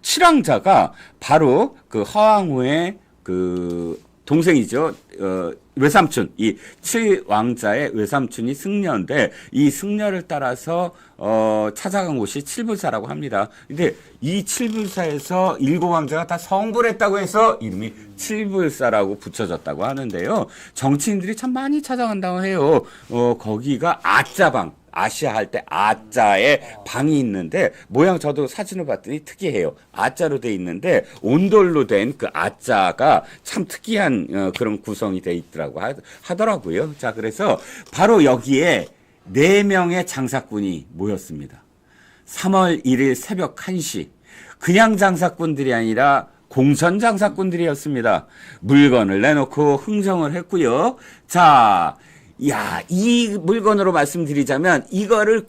칠왕자가 바로 그 허황후의 그 동생이죠. 외삼촌, 이 칠왕자의 외삼촌이 승려인데 이 승려를 따라서 찾아간 곳이 칠불사라고 합니다. 근데 이 칠불사에서 일곱 왕자가 다 성불했다고 해서 이름이 칠불사라고 붙여졌다고 하는데요. 정치인들이 참 많이 찾아간다고 해요. 거기가 아짜방. 아시아 할 때 아자에 방이 있는데 모양 저도 사진을 봤더니 특이해요. 아자로 돼 있는데 온돌로 된 그 아자가 참 특이한 그런 구성이 돼 있더라고 하더라고요. 자, 그래서 바로 여기에 4명의 장사꾼이 모였습니다. 3월 1일 새벽 1시. 그냥 장사꾼들이 아니라 공천 장사꾼들이었습니다. 물건을 내놓고 흥정을 했고요. 자, 이 물건으로 말씀드리자면 이거를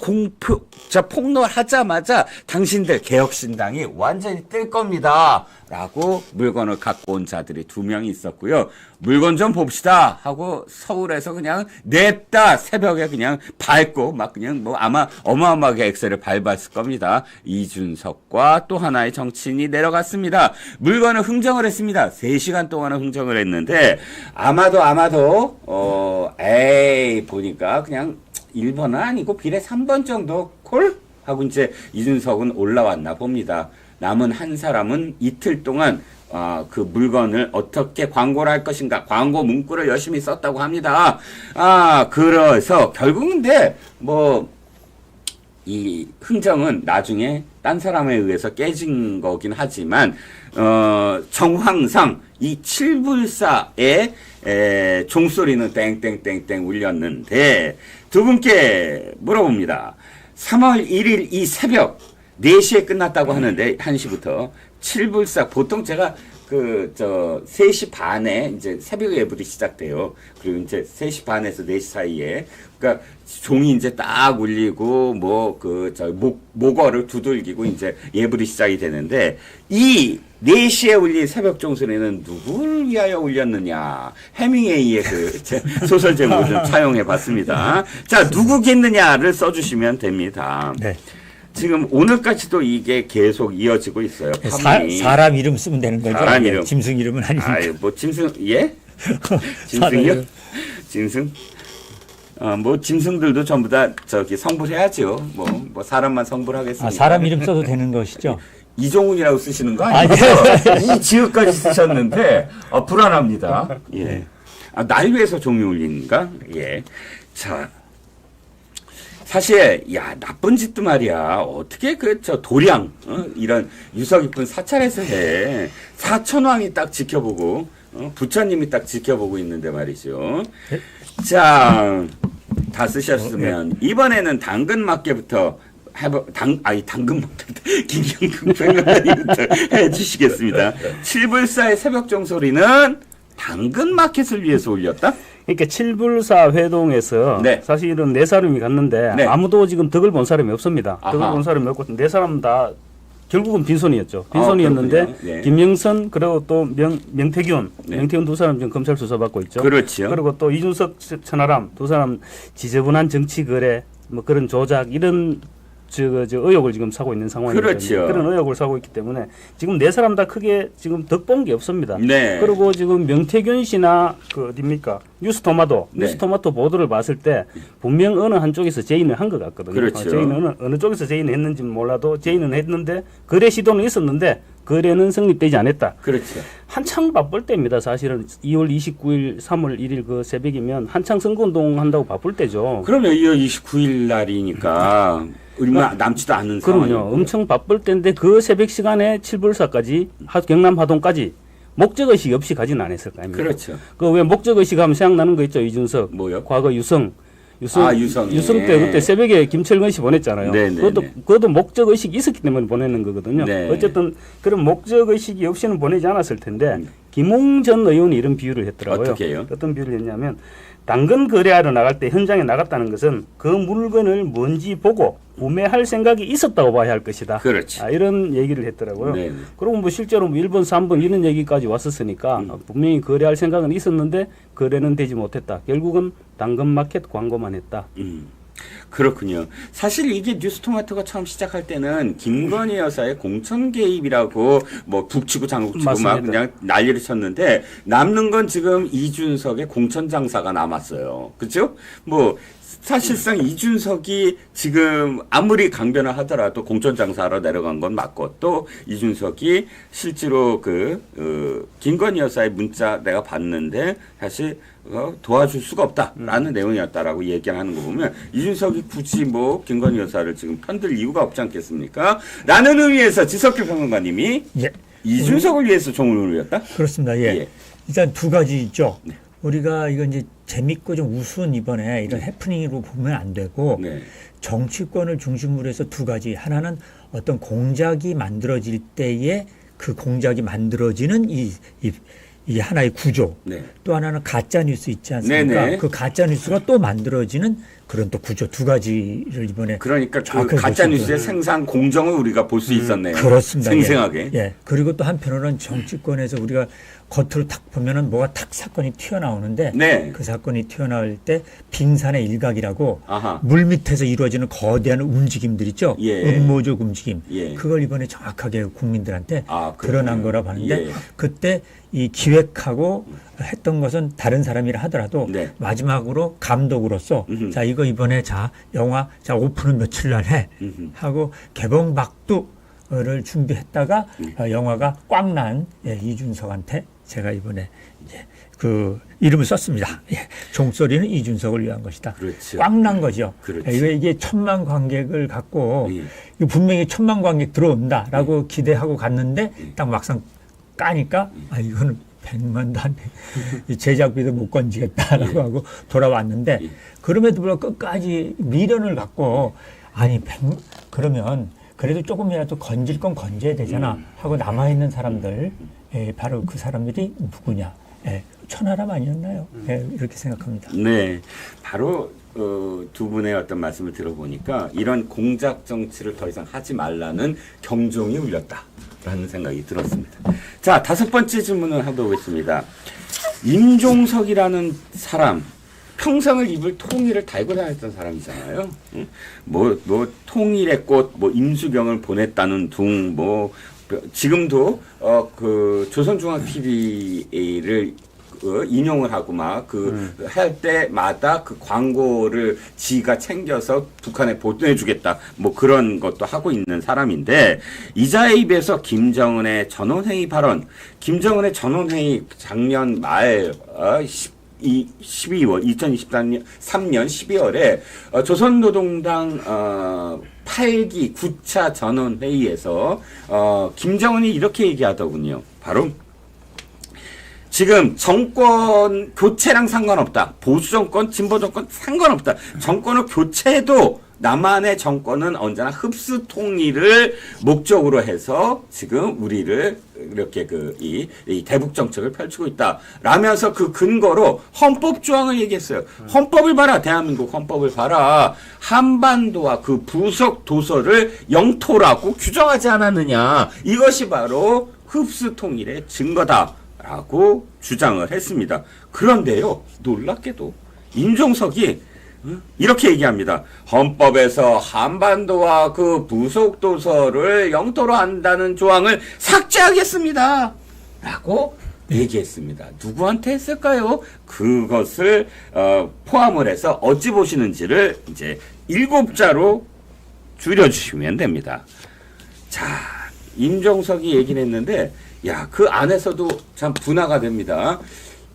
폭로하자마자 당신들 개혁신당이 완전히 뜰 겁니다. 라고 물건을 갖고 온 자들이 2명이 있었고요. 물건 좀 봅시다 하고 서울에서 그냥 냈다 새벽에 그냥 밟고 막 그냥 뭐 아마 어마어마하게 엑셀을 밟았을 겁니다. 이준석과 또 하나의 정치인이 내려갔습니다. 물건을 흥정을 했습니다. 3시간 동안은 흥정을 했는데 아마도 보니까 그냥 1번은 아니고 비례 3번 정도 콜? 하고 이제 이준석은 올라왔나 봅니다. 남은 한 사람은 이틀 동안 그 물건을 어떻게 광고를 할 것인가 광고 문구를 열심히 썼다고 합니다. 그래서 결국은 근데 이 흥정은 나중에 딴 사람에 의해서 깨진 거긴 하지만 정황상 이 칠불사의 종소리는 땡땡땡땡 울렸는데 두 분께 물어봅니다. 3월 1일 이 새벽 4시에 끝났다고 하는데 1시부터 칠불사 보통 제가 3시 반에 이제 새벽 예불이 시작돼요. 그리고 이제 3시 반에서 4시 사이에 그러니까 종이 이제 딱 울리고 목어를 두들기고 이제 예불이 시작이 되는데 이 4시에 울린 새벽 종소리는 누구를 위하여 울렸느냐. 해밍웨이의 소설 제목을 좀 차용해 봤습니다. 자, 누구겠느냐를 써주시면 됩니다. 네. 지금 오늘까지도 이게 계속 이어지고 있어요. 사람 이름 쓰면 되는 거죠? 사람 이름. 짐승 이름은 아니니까. 짐승, 예? 짐승이요? 짐승? 짐승들도 전부 다 성불해야죠. 사람만 성불하겠습니까? 사람 이름 써도 되는 것이죠? 이종훈이라고 쓰시는 거 아니죠? 이 지읒까지 쓰셨는데, 불안합니다. 예. 날 위해서 종이 울린가? 예. 자. 사실 나쁜 짓도 말이야 어떻게 도량 이런 유서 깊은 사찰에서 해. 사천왕이 딱 지켜보고 부처님이 딱 지켜보고 있는데 말이죠. 자, 다 쓰셨으면 이번에는 당근마켓부터 당근마켓 김경국 평론가님부터 해주시겠습니다. 칠불사의 새벽 종소리는 당근마켓을 위해서 울렸다? 그러니까 칠불사 회동에서 네. 사실은 4사람이 갔는데 네. 아무도 지금 덕을 본 사람이 없습니다. 아하. 덕을 본 사람이 없고 4사람 다 결국은 빈손이었죠. 빈손이었는데 그렇군요. 네. 김영선 그리고 또 명태균 네. 명태균 2사람 지금 검찰 수사받고 있죠. 그렇죠. 그리고 또 이준석 천하람 2사람 지저분한 정치 거래 그런 조작 이런 의혹을 지금 사고 있는 상황이거든요. 그렇죠. 그런 의혹을 사고 있기 때문에 지금 4사람 다 크게 지금 덕 본 게 없습니다. 네. 그리고 지금 명태균 씨나 어디입니까? 뉴스토마토 보도를 봤을 때 분명 어느 한쪽에서 제의는 한 것 같거든요. 그렇죠. 제의는 어느 쪽에서 제의는 했는지는 몰라도 제의는 했는데 거래 시도는 있었는데 거래는 성립되지 않았다. 그렇죠. 한창 바쁠 때입니다. 사실은 2월 29일, 3월 1일 그 새벽이면 한창 선거운동 한다고 바쁠 때죠. 그러면 2월 29일 날이니까 얼마 남지도 않은 상황이고. 그럼요. 엄청 바쁠 때인데 그 새벽 시간에 칠불사까지 경남 하동까지 목적의식 없이 가지는 않았을 거 아닙니까? 그렇죠. 왜 목적의식 하면 생각나는 거 있죠. 이준석. 뭐요? 과거 유성 유성이. 유성 때 그때 새벽에 김철근 씨 보냈잖아요. 네네네. 그것도 목적의식이 있었기 때문에 보내는 거거든요. 네. 어쨌든 그런 목적의식이 없이는 보내지 않았을 텐데 김웅 전 의원이 이런 비유를 했더라고요. 어떻게 해요? 어떤 비유를 했냐면 당근 거래하러 나갈 때 현장에 나갔다는 것은 그 물건을 뭔지 보고 구매할 생각이 있었다고 봐야 할 것이다. 그렇지. 이런 얘기를 했더라고요. 네. 그리고 뭐 실제로 뭐 1번, 3번 이런 얘기까지 왔었으니까 분명히 거래할 생각은 있었는데 거래는 되지 못했다. 결국은 당근마켓 광고만 했다. 그렇군요. 사실 이게 뉴스토마토가 처음 시작할 때는 김건희 여사의 공천 개입이라고 뭐 북치고 장구치고 막 맞습니다. 그냥 난리를 쳤는데 남는 건 지금 이준석의 공천 장사가 남았어요. 그렇죠? 뭐 사실상 이준석이 지금 아무리 강변을 하더라도 공천 장사하러 내려간 건 맞고 또 이준석이 실제로 김건희 여사의 문자 내가 봤는데 사실 도와줄 수가 없다라는 내용이었다라고 얘기를 하는 거 보면 이준석이 굳이 뭐 김건희 여사를 지금 편들 이유가 없지 않겠습니까? 라는 의미에서 지석규 평론가님이 예. 이준석을 위해서 종을 울렸다? 그렇습니다. 예. 예. 일단 두 가지 있죠. 우리가 이건 이제 재밌고 좀 우스운 이번에 이런 해프닝으로 보면 안 되고 네. 정치권을 중심으로 해서 두 가지. 하나는 어떤 공작이 만들어질 때에 그 공작이 만들어지는 이 하나의 구조. 네. 또 하나는 가짜 뉴스 있지 않습니까? 네네. 그 가짜 뉴스가 또 만들어지는 그런 또 구조 두 가지를 이번에 그러니까 그 정확하게 가짜 볼 수 뉴스의 생산 공정을 우리가 볼 수 있었네요. 그렇습니다. 생생하게. 예. 예. 그리고 또 한편으로는 정치권에서 우리가 겉으로 탁 보면은 뭐가 탁 사건이 튀어나오는데 네. 그 사건이 튀어나올 때 빙산의 일각이라고 아하. 물 밑에서 이루어지는 거대한 움직임들 있죠. 예. 음모적 움직임. 예. 그걸 이번에 정확하게 국민들한테 아, 드러난 그렇군요. 거라 하는데 예. 그때 이 기획하고 했던 것은 다른 사람이라 하더라도 네. 마지막으로 감독으로서 자 이거 이번에 자 영화 자 오픈은 며칠 날 해 하고 개봉 박두를 준비했다가 영화가 꽝난 이준석한테 제가 이번에 이제 그 이름을 썼습니다. 예. 종소리는 이준석을 위한 것이다. 그렇죠. 꽝난 거죠. 그렇지. 이게 1000만 관객을 갖고 예. 이거 분명히 1000만 관객 들어온다라고 기대하고 갔는데 딱 막상 까니까 이거는 100만도 안 돼. 이 제작비도 못 건지겠다라고 하고 돌아왔는데 그럼에도 불구하고 끝까지 미련을 갖고 아니 그러면 그래도 조금이라도 건질 건 건져야 되잖아 하고 남아있는 사람들 바로 그 사람들이 누구냐. 천하람 아니었나요? 이렇게 생각합니다. 네, 바로 두 분의 어떤 말씀을 들어보니까 이런 공작 정치를 더 이상 하지 말라는 경종이 울렸다라는 생각이 들었습니다. 자, 5번째 질문을 해보겠습니다. 임종석이라는 사람 평생을 입을 통일을 달고 다녔던 사람이잖아요. 뭐 통일의 꽃, 뭐 임수경을 보냈다는 둥, 뭐 지금도 그 조선중앙 TV를 인용을 하고 막 할 때마다 그 광고를 지가 챙겨서 북한에 보내주겠다 뭐 그런 것도 하고 있는 사람인데 이자의 입에서 김정은의 전원회의 발언, 김정은의 전원회의 작년 말 2023년 12월에 조선노동당 8기 9차 전원회의에서 김정은이 이렇게 얘기하더군요. 바로 지금 정권 교체랑 상관없다. 보수 정권, 진보 정권 상관없다. 정권을 교체해도 남한의 정권은 언제나 흡수 통일을 목적으로 해서 지금 우리를 이렇게 이 대북 정책을 펼치고 있다. 라면서 그 근거로 헌법 조항을 얘기했어요. 헌법을 봐라. 대한민국 헌법을 봐라. 한반도와 그 부속 도서를 영토라고 규정하지 않았느냐. 이것이 바로 흡수 통일의 증거다. 라고 주장을 했습니다. 그런데요, 놀랍게도 임종석이 이렇게 얘기합니다. 헌법에서 한반도와 그 부속 도서를 영토로 한다는 조항을 삭제하겠습니다. 라고 얘기했습니다. 누구한테 했을까요? 그것을 포함을 해서 어찌 보시는지를 이제 7자로 줄여주시면 됩니다. 자, 임종석이 얘기를 했는데 야, 그 안에서도 참 분화가 됩니다.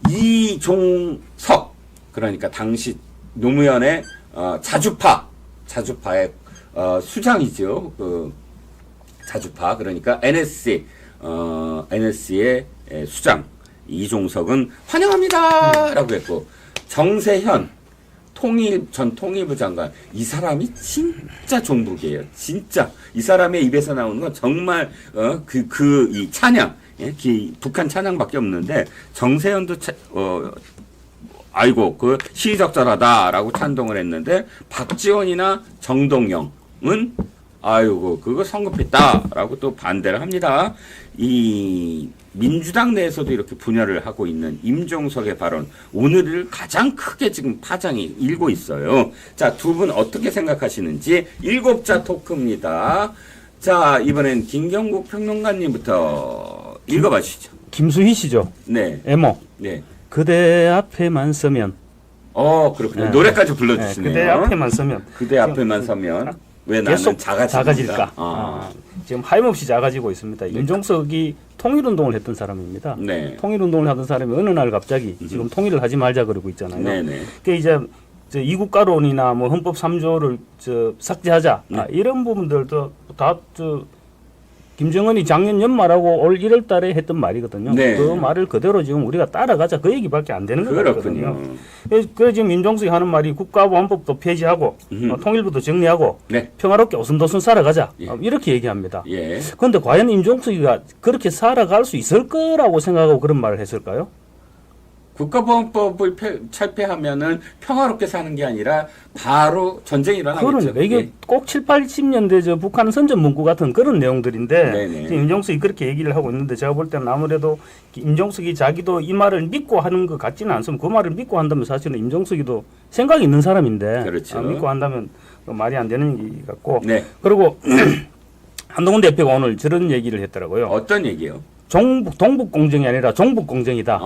이종석, 그러니까 당시 노무현의 자주파의 수장이죠. 그 자주파, 그러니까 NSC의 수장 이종석은 환영합니다라고 했고 정세현 전 통일부 장관, 이 사람이 진짜 종북이에요. 진짜 이 사람의 입에서 나오는 건 정말 이 찬양, 예? 북한 찬양밖에 없는데 정세현도 아이고 그 시의적절하다라고 찬동을 했는데 박지원이나 정동영은 아이고 그거 성급했다라고 또 반대를 합니다. 이 민주당 내에서도 이렇게 분열을 하고 있는 임종석의 발언 오늘을 가장 크게 지금 파장이 일고 있어요. 자, 두 분 어떻게 생각하시는지 7자 토크입니다. 자, 이번엔 김경국 평론가님부터 읽어봐 주시죠. 김수희 씨죠. 네. 애모. 네. 그대 앞에만 서면. 그렇군요. 네. 노래까지 불러주시네요. 그대 앞에만 서면. 그대 앞에만 서면 왜 나는 계속 작아질까? 아. 지금 하염없이 작아지고 있습니다. 임종석이 통일운동을 했던 사람입니다. 네. 통일운동을 하던 사람이 어느 날 갑자기 지금 통일을 하지 말자 그러고 있잖아요. 네네. 그러니까 이제 이국가론이나 뭐 헌법 3조를 삭제하자 이런 부분들도 다 김정은이 작년 연말하고 올 1월 달에 했던 말이거든요. 네. 그 말을 그대로 지금 우리가 따라가자 그 얘기밖에 안 되는 거거든요. 그렇군요. 그래서 지금 임종석이 하는 말이 국가부 헌법도 폐지하고 통일부도 정리하고 네. 평화롭게 오순도순 살아가자 예. 이렇게 얘기합니다. 예. 그런데 과연 임종석이가 그렇게 살아갈 수 있을 거라고 생각하고 그런 말을 했을까요? 국가보안법을 철폐하면은 평화롭게 사는 게 아니라 바로 전쟁이 일어나겠죠. 그러니까 이게 예. 꼭 7, 80년대 북한 선전 문구 같은 그런 내용들인데 네네. 지금 임종석이 그렇게 얘기를 하고 있는데 제가 볼 때는 아무래도 임종석이 자기도 이 말을 믿고 하는 것 같지는 않습니다. 그 말을 믿고 한다면 사실은 임종석이도 생각이 있는 사람인데 그렇죠. 믿고 한다면 말이 안 되는 얘기 같고 네. 그리고 한동훈 대표가 오늘 저런 얘기를 했더라고요. 어떤 얘기요? 동북 공정이 아니라 종북 공정이다.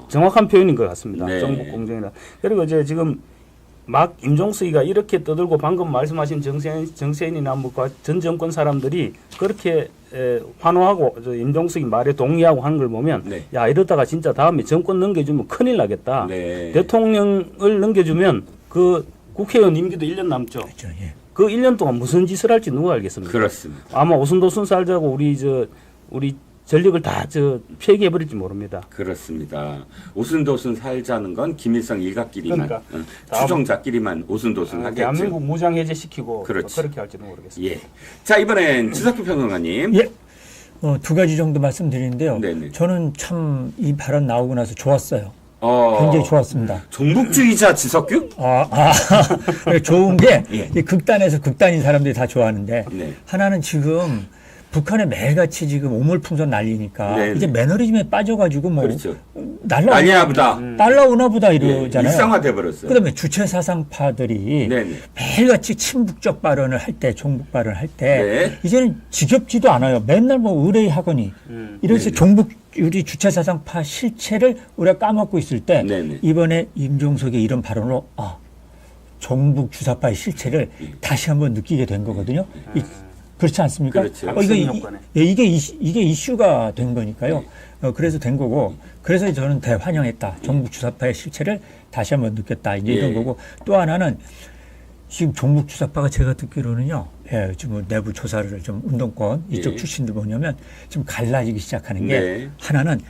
정확한 표현인 것 같습니다. 네. 종북 공정이다. 그리고 이제 지금 막 임종석이가 이렇게 떠들고 방금 말씀하신 정세인이나 뭐 전 정권 사람들이 그렇게 환호하고 임종석이 말에 동의하고 하는 걸 보면 네. 야 이러다가 진짜 다음에 정권 넘겨주면 큰일 나겠다. 네. 대통령을 넘겨주면 그 국회의원 임기도 1년 남죠. 그렇죠. 예. 그 1년 동안 무슨 짓을 할지 누가 알겠습니까? 그렇습니다. 아마 오순도순 살자고 우리 전력을 다 폐기해버릴지 모릅니다. 그렇습니다. 오순도순 살자는 건 김일성 일가끼리만, 그러니까. 추종자끼리만 오순도순 하겠죠. 대한민국 무장 해제시키고 그렇지. 그렇게 할지도 모르겠습니다. 예. 자, 이번엔 지석규 평론가님. 예. 두 가지 정도 말씀드리는데요. 네네. 저는 참 이 발언 나오고 나서 좋았어요. 어, 굉장히 좋았습니다. 종북주의자 지석규? 좋은 게 예. 이 극단에서 극단인 사람들이 다 좋아하는데 네. 하나는 지금 북한에 매일같이 지금 오물풍선 날리니까 네네. 이제 매너리즘에 빠져가지고 뭐 그렇죠. 날라오나 보다. 날라오나 보다 이러잖아요. 일상화돼 버렸어요. 그다음에 주체 사상파들이 네네. 매일같이 친북적 발언을 할 때, 종북 발언을 할 때 네. 이제는 지겹지도 않아요. 맨날 뭐 의뢰하거니 이래서 네네. 종북 우리 주체 사상파 실체를 우리가 까먹고 있을 때 네네. 이번에 임종석의 이런 발언으로 종북 주사파의 실체를 다시 한번 느끼게 된 거거든요. 그렇지 않습니까? 그렇죠. 이게 이슈가 된 거니까요. 그래서 된 거고, 그래서 저는 대환영했다. 종북 주사파의 실체를 다시 한번 느꼈다. 이제 이런 거고, 또 하나는 지금 종북 주사파가 제가 듣기로는요, 지금 내부 조사를 좀 운동권 이쪽 출신들 보냐면 좀 갈라지기 시작하는 게 하나는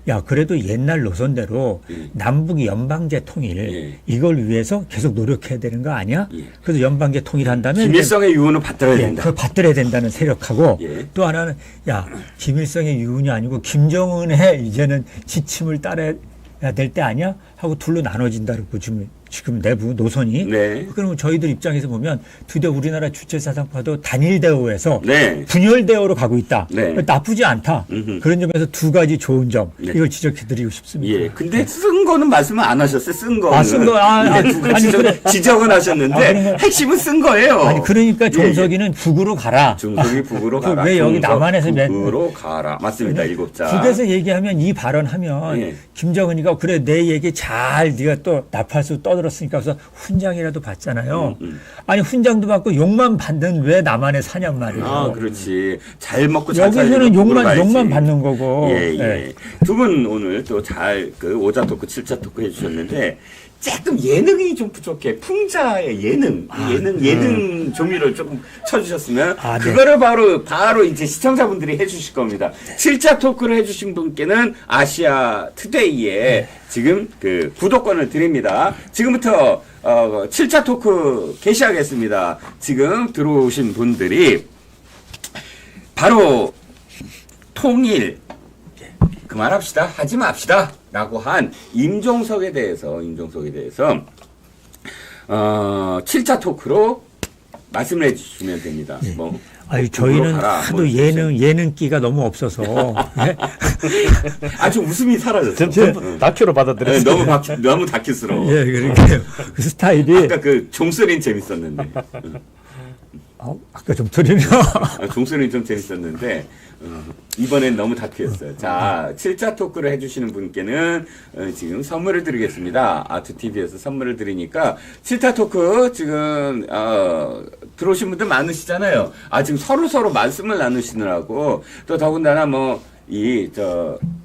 야, 그래도 옛날 노선대로 남북 연방제 통일 이걸 위해서 계속 노력해야 되는 거 아니야? 그래서 연방제 통일한다면 김일성의 유언은 받들어야 된다. 그걸 받들어야 된다는 세력하고 또 하나는 야, 김일성의 유언이 아니고 김정은의 이제는 지침을 따라야 될 때 아니야? 하고 둘로 나눠진다고 지금 내부 노선이. 그러면 저희들 입장에서 보면 드디어 우리나라 주체사상파도 단일 대우에서 분열 대우로 가고 있다. 나쁘지 않다. 그런 점에서 두 가지 좋은 점 이걸 지적해드리고 싶습니다. 근데 쓴 거는 말씀을 안 하셨어요. 쓴 거는. 쓴 거. 두 가지 지적은 하셨는데 핵심은 쓴 거예요. 아니 그러니까 종석이는 북으로 가라. 종석이 북으로 가라. 왜 여기 남한에서 북으로 가라. 맞습니다. 7자. 북에서 얘기하면 이 발언하면 김정은이가 그래 내 얘기 잘 네가 또 나팔수 떠들었으니까 그래서 훈장이라도 받잖아요. 아니 훈장도 받고 욕만 받는 왜 남한에 사냔 말이에요. 그렇지. 잘 먹고 잘 살고 여기서는 욕만 받는 거고. 두 분 오늘 또 잘 그 5자 토크, 7자 토크 해주셨는데 조금 예능이 좀 부족해. 풍자의 예능 조미를 조금 쳐주셨으면 그거를 바로 이제 시청자분들이 해주실 겁니다. 7자 토크를 해주신 분께는 아시아 투데이에 지금 그 구독권을 드립니다. 지금부터 7자 토크 개시하겠습니다. 지금 들어오신 분들이 바로 통일, 그만합시다. 하지 맙시다. 라고 한 임종석에 대해서 7차 토크로 말씀을 해주시면 됩니다. 뭐 아유, 국으로 저희는 가라, 하도 뭐 예능기가 너무 없어서. 예? 아주 웃음이 사라졌어. 전부 다큐로 받아들였어요. 너무 다큐스러워. 예, 그러니까요. 그 스타일이. 아까 그 종소리는 재밌었는데. 아까 좀 들으면. 종소리는 좀 재밌었는데 이번엔 너무 다큐였어요. 자, 7자 토크를 해주시는 분께는 지금 선물을 드리겠습니다. 아투TV에서 선물을 드리니까 7자 토크 지금 들어오신 분들 많으시잖아요. 지금 서로 말씀을 나누시느라고 또 더군다나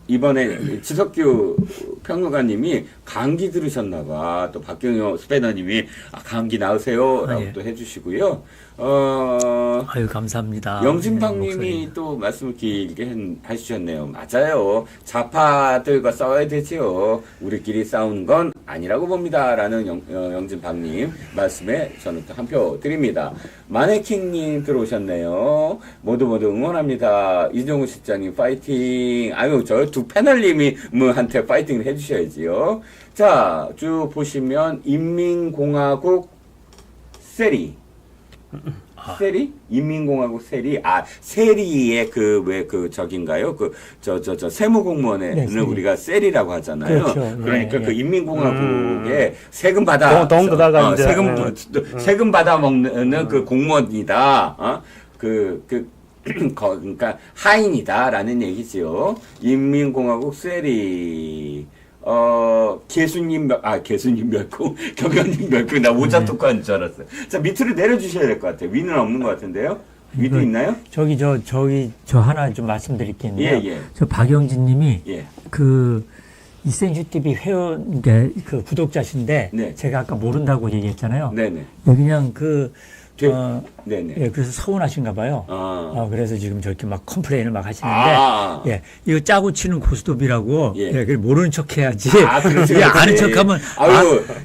이번에 지석규 평론가님이 감기 들으셨나봐. 또 박경영 스패너님이 감기 나으세요. 라고 또 해주시고요. 아유, 감사합니다. 영진방님이 또 말씀을 길게 하시셨네요. 맞아요. 좌파들과 싸워야 되지요. 우리끼리 싸우는 건 아니라고 봅니다. 라는 영진방님 말씀에 저는 또 한 표 드립니다. 마네킹님 들어오셨네요. 모두 응원합니다. 이종우 실장님 파이팅. 아유, 저 두 패널님한테 파이팅을 해주셔야지요. 자, 쭉 보시면 인민공화국 세리. 세리? 인민공화국 세리? 세리의 저긴가요? 세무공무원에는 네, 세리. 우리가 세리라고 하잖아요. 그렇죠. 그러니까 예, 그 예. 인민공화국에 세금 받아. 돈 받아가 이제, 세금 받아 먹는 그 공무원이다. 그러니까 하인이다라는 얘기지요. 인민공화국 세리. 개수님 멸콩, 경연님 멸콩, 나 오자 토크한 줄 알았어요. 자, 밑으로 내려주셔야 될 것 같아요. 위는 없는 것 같은데요? 위도 있나요? 저기 저 하나 좀 말씀드릴 게 있는데요. 예. 저 박영진 님이 예. 이센슈 TV 회원, 그 구독자신데, 네. 제가 아까 모른다고 얘기했잖아요. 네네. 그냥 네네. 예, 그래서 서운하신가 봐요. 그래서 지금 저렇게 막 컴플레인을 막 하시는데, 예, 이거 짜고 치는 고스톱이라고, 예. 그 모르는 척 해야지. 그렇지. 예, 아는 척 하면,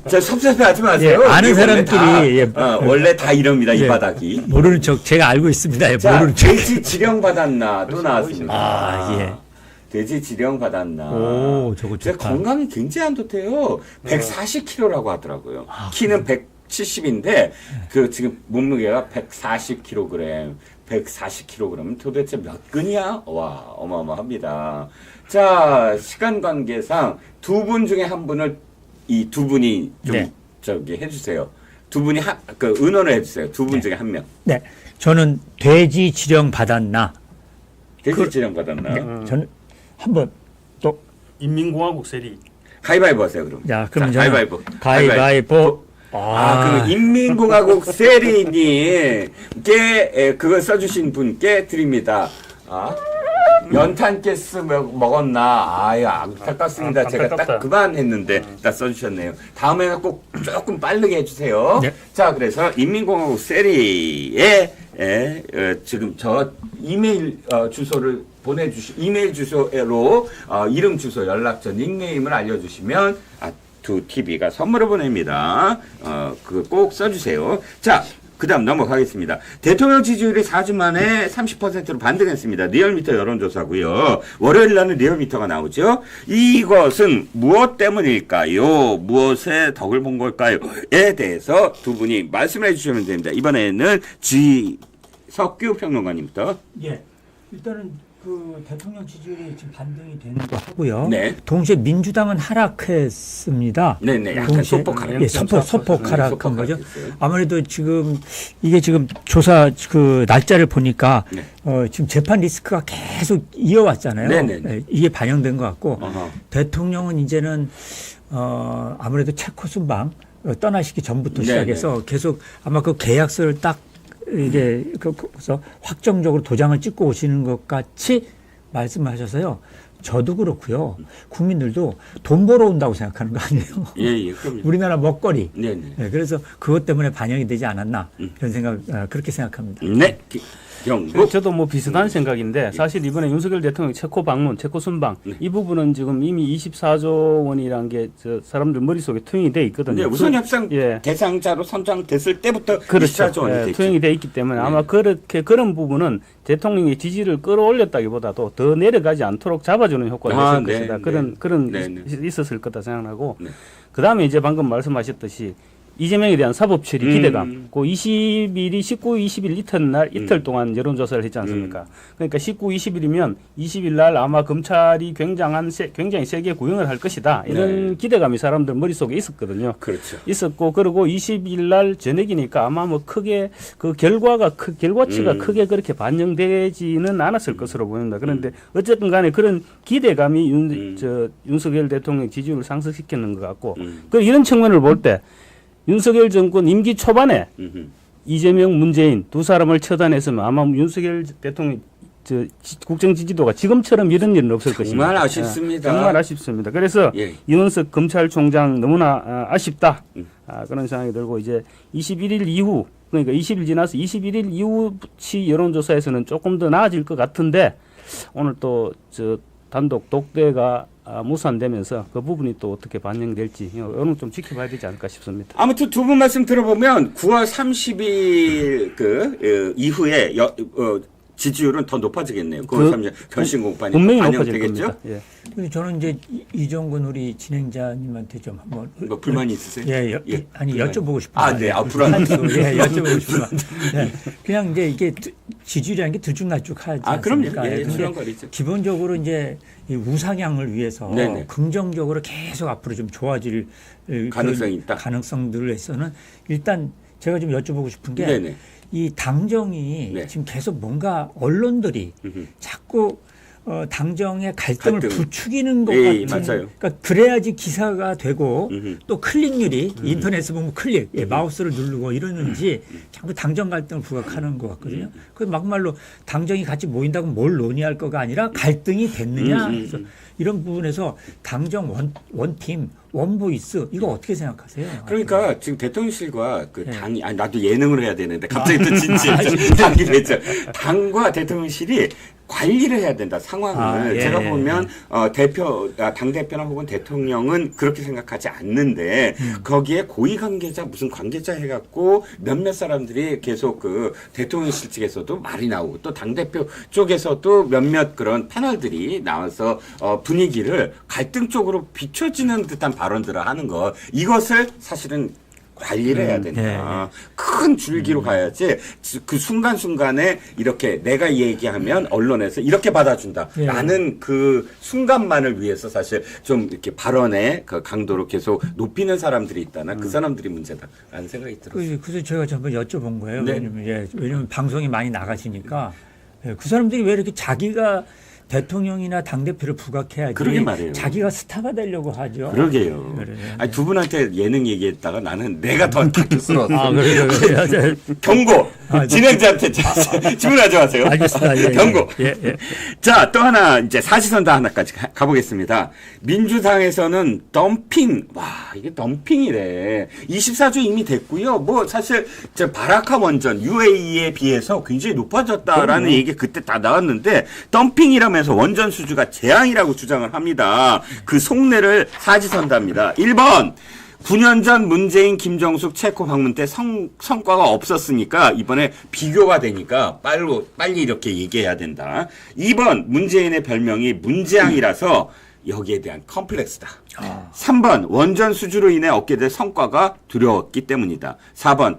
저 섭섭해 하지 마세요. 예, 아는 이게 원래 사람끼리, 원래 다 이럽니다, 이 예, 바닥이. 모르는 척, 제가 알고 있습니다. 예, 자, 모르는 척. 돼지 지령 받았나, 또 나왔습니다. 예. 돼지 지령 받았나. 오, 저거 제 좋다. 건강이 굉장히 안 좋대요. 140kg라고 하더라고요. 키는 170인데, 지금 몸무게가 140kg. 140kg은 도대체 몇 근이야? 와, 어마어마합니다. 자, 시간 관계상 두 분 중에 한 분을, 이 두 분이 좀, 네. 해주세요. 두 분이 의논을 해주세요. 두 분 네. 중에 한 명. 네. 저는 돼지 지령 받았나? 돼지 지령 받았나? 네. 저는 한번 또, 인민공화국 세리. 가위바위보 하세요, 그럼. 자, 그럼 자, 저는 가위바위보. 그럼 인민공화국 세리님께 그걸 써주신 분께 드립니다. 연탄가스 먹었나? 안타깝습니다. 제가 딱 그만했는데 딱 써주셨네요. 다음에는 꼭 조금 빠르게 해주세요. 네. 자, 그래서 인민공화국 세리에 지금 저 이메일 주소를 이메일 주소로 이름, 주소, 연락처, 닉네임을 알려주시면 아투TV가 선물을 보냅니다. 그거 꼭 써주세요. 자, 그 다음 넘어가겠습니다. 대통령 지지율이 4주 만에 30%로 반등했습니다. 리얼미터 여론조사고요. 월요일 날은 리얼미터가 나오죠. 이것은 무엇 때문일까요? 무엇에 덕을 본 걸까요? 에 대해서 두 분이 말씀해 주시면 됩니다. 이번에는 지석규 평론가님부터. 예. 일단은 그 대통령 지지율이 지금 반등이 되는 거 하고요. 네. 동시에 민주당은 하락했습니다. 네네. 약간 소폭 하락. 예, 소폭 하락한 소폭 거죠. 하락했어요. 아무래도 지금 조사 날짜를 보니까 네. 지금 재판 리스크가 계속 이어왔잖아요. 네네네. 예, 이게 반영된 것 같고 어허. 대통령은 이제는 아무래도 체코 순방 떠나시기 전부터 네네. 시작해서 계속 아마 그 계약서를 딱 이게 그래서 확정적으로 도장을 찍고 오시는 것 같이 말씀하셔서요. 저도 그렇고요. 국민들도 돈 벌어 온다고 생각하는 거 아니에요? 예, 그럼요. 우리나라 먹거리. 네네. 네, 그래서 그것 때문에 반영이 되지 않았나 이런 생각 그렇게 생각합니다. 네. 경북. 저도 뭐 비슷한 생각인데 사실 이번에 윤석열 대통령 체코 방문, 체코 순방 이 부분은 지금 이미 24조 원이라는 게 저 사람들 머릿속에 투영이 돼 있거든요. 네, 우선 협상 예. 대상자로 선정됐을 때부터 그렇죠. 24조 원이 됐죠. 투영이 돼 있기 때문에 아마 그런 부분은 대통령의 지지를 끌어올렸다기보다도 더 내려가지 않도록 잡아 잡아주는 효과가 있을 네, 것이다. 네. 그런 네, 네. 있었을 거다 생각하고 네. 그 다음에 이제 방금 말씀하셨듯이 이재명에 대한 사법 처리 기대감. 그 20일이 19, 20일 이틀 동안 여론조사를 했지 않습니까? 그러니까 19, 20일이면 20일 날 아마 검찰이 굉장히 세게 구형을 할 것이다. 이런 네. 기대감이 사람들 머릿속에 있었거든요. 그렇죠. 있었고 그리고 20일 날 저녁이니까 아마 뭐 크게 그 결과치가 크게 그렇게 반영되지는 않았을 것으로 보입니다. 그런데 어쨌든 간에 그런 기대감이 윤석열 대통령 지지율을 상승시키는 것 같고 그 이런 측면을 볼 때 윤석열 정권 임기 초반에 이재명, 문재인 두 사람을 처단했으면 아마 윤석열 대통령 국정 지지도가 지금처럼 이런 일은 없을 것입니다. 정말 아쉽습니다. 정말 아쉽습니다. 그래서 예. 이원석 검찰총장 너무나 아쉽다. 그런 생각이 들고 이제 21일 이후 그러니까 20일 지나서 21일 이후치 여론조사에서는 조금 더 나아질 것 같은데 오늘 또 단독 독대가 무산되면서 그 부분이 또 어떻게 반영될지 오늘 좀 지켜봐야 되지 않을까 싶습니다. 아무튼 두 분 말씀 들어보면 9월 30일 이후에 지지율은 더 높아지겠네요. 9월 30일 결심 공판이 분명히 높아질 반영되겠죠? 겁니다. 예. 근데 저는 이제 이종근 우리 진행자님한테 좀 한번 뭐 불만이 있으세요? 아니 불만이. 여쭤보고 싶어요. 네, 불안. 여쭤보고 싶어요. 네. 그냥 이제 이게 지지율이라는 게 들쭉날쭉하지 그럼요. 않습니까? 예, 근데 수렁거리죠. 기본적으로 이제 이 우상향을 위해서 네네. 긍정적으로 계속 앞으로 좀 좋아질 가능성이 있다. 가능성들을 해서는 일단 제가 좀 여쭤보고 싶은 게 네네. 이 당정이 네. 지금 계속 뭔가 언론들이 자꾸 당정의 갈등을 부추기는 것 예, 같은. 맞아요. 그러니까 그래야지 기사가 되고 또 클릭률이 인터넷에 보면 클릭, 마우스를 누르고 이러는지 자꾸 당정 갈등을 부각하는 것 같거든요. 그 막말로 당정이 같이 모인다고 뭘 논의할 거가 아니라 갈등이 됐느냐. 그래서 이런 부분에서 당정 원팀, 원보이스 이거 어떻게 생각하세요? 그러니까 지금 대통령실과 그 네. 당이 나도 예능을 해야 되는데 갑자기 또 진지 당이 됐죠. 당과 대통령실이 관리를 해야 된다 상황을 예. 제가 보면 당 대표나 혹은 대통령은 그렇게 생각하지 않는데 거기에 고위 관계자 무슨 관계자 해갖고 몇몇 사람들이 계속 그 대통령실 측에서도 말이 나오고 또 당 대표 쪽에서도 몇몇 그런 패널들이 나와서 분위기를 갈등 쪽으로 비춰지는 듯한 발언들을 하는 것 이것을 사실은 관리를 해야 된다. 큰 줄기로 가야지 그 순간순간에 이렇게 내가 얘기하면 언론에서 이렇게 받아준다. 라는 그 순간만을 위해서 사실 좀 이렇게 발언의 그 강도를 계속 높이는 사람들이 있다나 그 사람들이 문제다라는 생각이 들었어요. 그래서 제가 한번 여쭤본 거예요. 네. 왜냐면 방송이 많이 나가시니까 그 사람들이 왜 이렇게 자기가 대통령이나 당대표를 부각해야지 그러게 말이에요. 자기가 스타가 되려고 하죠. 그러게요. 그래요. 아니, 두 분한테 예능 얘기했다가 나는 내가 더 다큐스러웠어. 그래요. 경고! 진행자한테 질문하지 마세요. 알겠습니다. 예, 경고! 예. 자, 또 하나, 이제 사시선다 하나까지 가보겠습니다. 민주당에서는 덤핑, 이게 덤핑이래. 24조 이미 됐고요. 뭐, 사실, 바라카 원전, UAE에 비해서 굉장히 높아졌다라는 얘기 그때 다 나왔는데, 덤핑이라면서 원전 수주가 재앙이라고 주장을 합니다. 그 속내를 사지선답니다. 1번. 9년 전 문재인, 김정숙 체코 방문 때 성과가 없었으니까 이번에 비교가 되니까 빨리 이렇게 얘기해야 된다. 2번 문재인의 별명이 문재앙이라서 여기에 대한 컴플렉스다. 3번 원전 수주로 인해 얻게 될 성과가 두려웠기 때문이다. 4번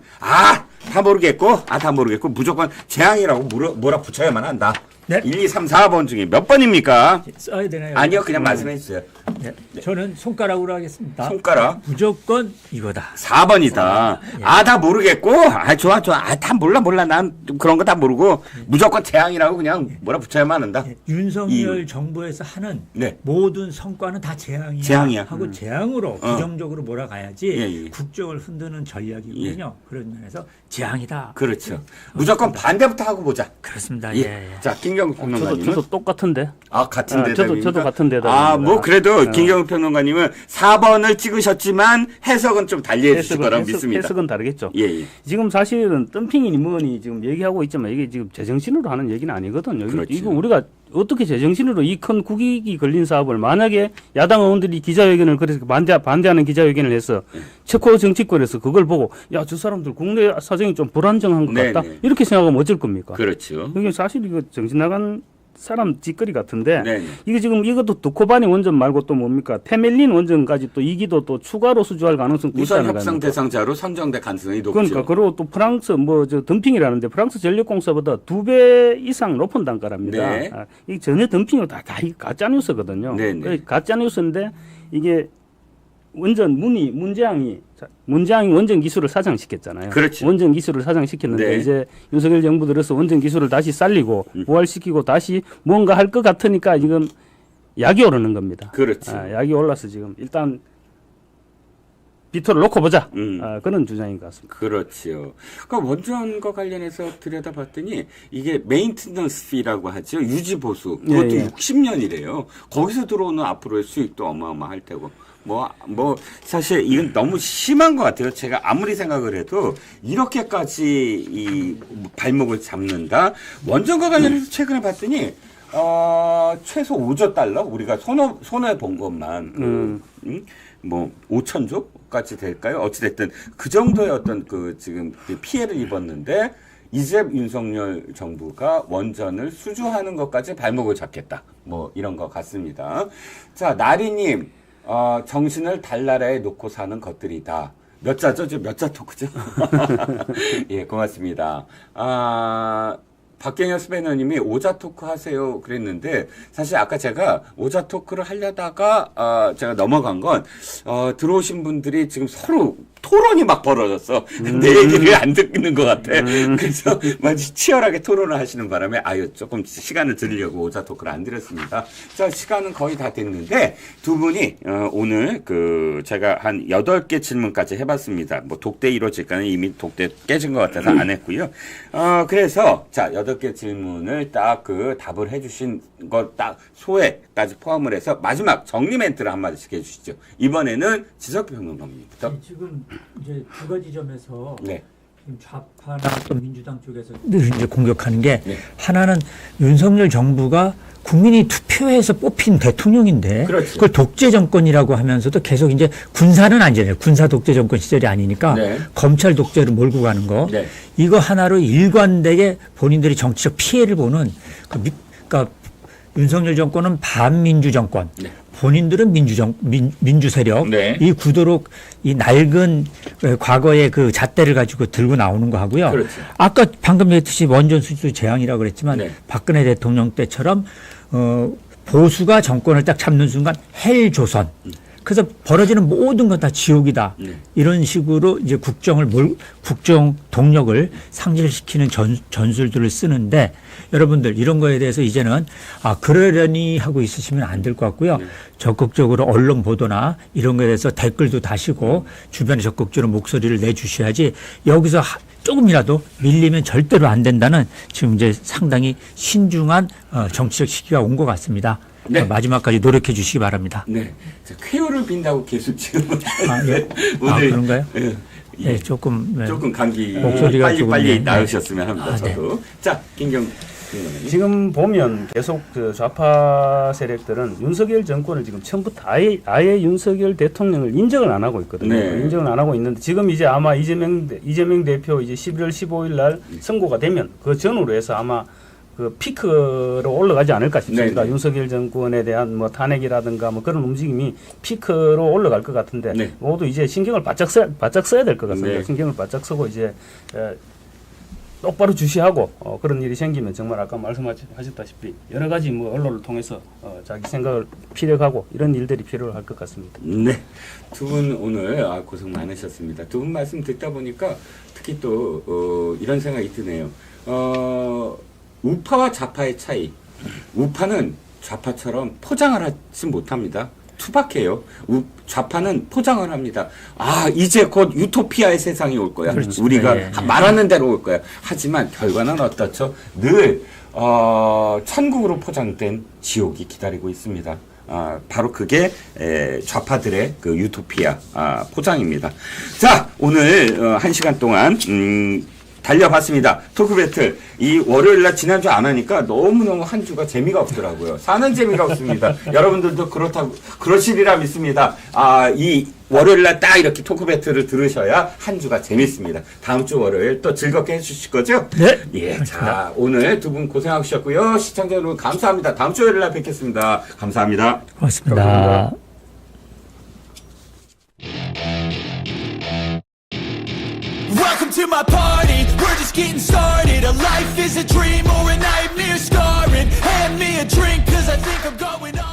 다 모르겠고 무조건 재앙이라고 뭐라 붙여야만 한다. 네. 1, 2, 3, 4번 중에 몇 번입니까? 써야 되나요? 아니요, 그냥 말씀해 주세요. 네. 저는 손가락으로 하겠습니다. 손가락. 무조건 이거다. 4번이다. 다 모르겠고, 좋아. 다 몰라. 난 그런 거 다 모르고, 무조건 재앙이라고 그냥 뭐라 붙여야만 한다. 윤석열 정부에서 하는 네. 모든 성과는 다 재앙이야. 재앙이야. 하고 재앙으로 부정적으로 몰아가야지 예. 국정을 흔드는 전략이거든요. 그런 면에서 재앙이다. 그렇죠. 무조건 반대부터 하고 보자. 그렇습니다. 예. 자, 김경국 평론가님은. 저도 똑같은데. 같은 대답입니까? 저도 같은 대답입니다. 뭐 그래도 김경국 평론가님은 4번을 찍으셨지만 해석은 좀 달리 해주실 거라고 믿습니다. 해석은 다르겠죠. 예. 지금 사실은 덤핑이니 뭐니 지금 얘기하고 있지만 이게 지금 제정신으로 하는 얘기는 아니거든요. 그렇죠. 이거 우리가 어떻게 제정신으로 이 큰 국익이 걸린 사업을 만약에 야당 의원들이 기자회견을 그래서 반대하는 기자회견을 해서 체코 정치권에서 그걸 보고 야, 저 사람들 국내 사정이 좀 불안정한 것 같다. 네네. 이렇게 생각하면 어쩔 겁니까? 그렇죠. 이게 사실 이거 정신 나간 사람 짓거리 같은데 네. 이게 지금 이것도 두코바니 원전 말고 또 뭡니까 테멜린 원전까지 또 2기도 또 추가로 수주할 가능성도 우선 있다는 협상 겁니다. 대상자로 선정될 가능성이 높죠. 그러니까 그리고 또 프랑스 뭐 저 덤핑이라는데 프랑스 전력공사보다 2배 이상 높은 단가랍니다. 네. 이게 전혀 덤핑이 다 이게 가짜 뉴스거든요. 네. 가짜 뉴스인데 이게 원전 문재양이 원전 기술을 사장시켰잖아요. 그렇죠. 원전 기술을 사장시켰는데 네. 이제 윤석열 정부 들어서 원전 기술을 다시 살리고 부활시키고 다시 뭔가 할 것 같으니까 지금 약이 오르는 겁니다. 그렇지. 약이 올라서 지금 일단 비토를 놓고 보자. 음. 그런 주장인 것 같습니다. 그렇지요. 그러니까 원전과 관련해서 들여다봤더니 이게 메인테넌스 피라고 하죠. 유지 보수. 그것도 예. 60년이래요. 거기서 들어오는 앞으로의 수익도 어마어마할 테고. 사실 이건 너무 심한 것 같아요. 제가 아무리 생각을 해도 이렇게까지 이 발목을 잡는다. 원전과 관련해서 최근에 봤더니 최소 5조 달러 우리가 손해 본 것만 뭐 5천조까지 될까요? 어찌됐든 그 정도의 어떤 그 지금 피해를 입었는데 이제 윤석열 정부가 원전을 수주하는 것까지 발목을 잡겠다. 뭐 이런 것 같습니다. 자, 나리님, 정신을 달나라에 놓고 사는 것들이다. 몇 자죠? 몇 자 토크죠? 예, 고맙습니다. 박경현 스패너님이 오자 토크 하세요 그랬는데 사실 아까 제가 오자 토크를 하려다가 제가 넘어간 건 들어오신 분들이 지금 서로 토론이 막 벌어졌어. 내 얘기를 안 듣는 것 같아. 그래서 마치 치열하게 토론을 하시는 바람에 조금 시간을 드리려고 오자 토크를 안 드렸습니다. 자, 시간은 거의 다 됐는데 두 분이 오늘 제가 한 8개 질문까지 해봤습니다. 뭐 독대 이루어질까는 이미 독대 깨진 것 같아서 안 했고요. 그래서 자 8개 질문을 딱 답을 해주신 것 딱 소회까지 포함을 해서 마지막 정리 멘트를 한마디씩 해주시죠. 이번에는 지석규 평론가입니다. 지금 이제 두 가지 점에서 네. 지금 좌파나 또 민주당 쪽에서 늘 이제 공격하는 게 네. 하나는 윤석열 정부가 국민이 투표해서 뽑힌 대통령인데 그렇죠. 그걸 독재 정권이라고 하면서도 계속 이제 군사는 아니잖아요. 군사 독재 정권 시절이 아니니까 네. 검찰 독재로 몰고 가는 거. 네. 이거 하나로 일관되게 본인들이 정치적 피해를 보는 그러니까 윤석열 정권은 반민주 정권. 네. 본인들은 민주 세력. 네. 이 구도로 이 낡은 과거의 그 잣대를 가지고 들고 나오는 거 하고요. 그렇죠. 아까 방금 얘기했듯이 원전 수주 재앙이라고 그랬지만 네. 박근혜 대통령 때처럼 보수가 정권을 딱 잡는 순간 헬조선. 그래서 벌어지는 모든 건 다 지옥이다. 네. 이런 식으로 이제 국정 동력을 상실시키는 전술들을 쓰는데 여러분들 이런 거에 대해서 이제는 그러려니 하고 있으시면 안 될 것 같고요. 적극적으로 언론 보도나 이런 거에 대해서 댓글도 다시고 주변에 적극적으로 목소리를 내주셔야지 여기서 조금이라도 밀리면 절대로 안 된다는 지금 이제 상당히 신중한 정치적 시기가 온 것 같습니다. 네. 마지막까지 노력해 주시기 바랍니다. 네. 쾌유를 빈다고 계속 지금 예. 오늘 그런가요? 예. 네, 조금 조금 감기 목소리가 조금, 빨리 네. 나으셨으면 합니다. 네. 저도. 자, 김경 지금 보면 계속 그 좌파 세력들은 윤석열 정권을 지금 처음부터 아예 윤석열 대통령을 인정을 안 하고 있거든요. 네. 인정을 안 하고 있는데 지금 이제 아마 이재명 대표 이제 11월 15일 날 선고가 되면 그 전후로 해서 아마 그 피크로 올라가지 않을까 싶습니다. 네. 윤석열 정권에 대한 뭐 탄핵이라든가 뭐 그런 움직임이 피크로 올라갈 것 같은데 네. 모두 이제 신경을 바짝 써야 될 것 같습니다. 네. 신경을 바짝 쓰고 이제 똑바로 주시하고 그런 일이 생기면 정말 아까 말씀하셨다시피 여러 가지 뭐 언론을 통해서 자기 생각을 피력하고 이런 일들이 필요할 것 같습니다. 네. 두 분 오늘 고생 많으셨습니다. 두 분 말씀 듣다 보니까 특히 또 이런 생각이 드네요. 우파와 좌파의 차이. 우파는 좌파처럼 포장을 하지 못합니다. 투박해요. 좌파는 포장을 합니다. 이제 곧 유토피아의 세상이 올 거야. 그렇죠. 우리가 네, 네. 말하는 대로 올 거야. 하지만 결과는 어떻죠? 늘 천국으로 포장된 지옥이 기다리고 있습니다. 바로 그게 좌파들의 그 유토피아 포장입니다. 자, 오늘 1시간 동안 달려봤습니다. 토크 배틀. 이 월요일날 지난주 안 하니까 너무너무 한 주가 재미가 없더라고요. 사는 재미가 없습니다. 여러분들도 그러시리라 믿습니다. 이 월요일날 딱 이렇게 토크 배틀을 들으셔야 한 주가 재밌습니다. 다음 주 월요일 또 즐겁게 해주실 거죠? 네. 예. 자, 오늘 두 분 고생하셨고요. 시청자 여러분 감사합니다. 다음 주 월요일날 뵙겠습니다. 감사합니다. 고맙습니다. 감사합니다. Welcome to my party, we're just getting started. A life is a dream or a nightmare scarring. Hand me a drink, cause I think I'm going on.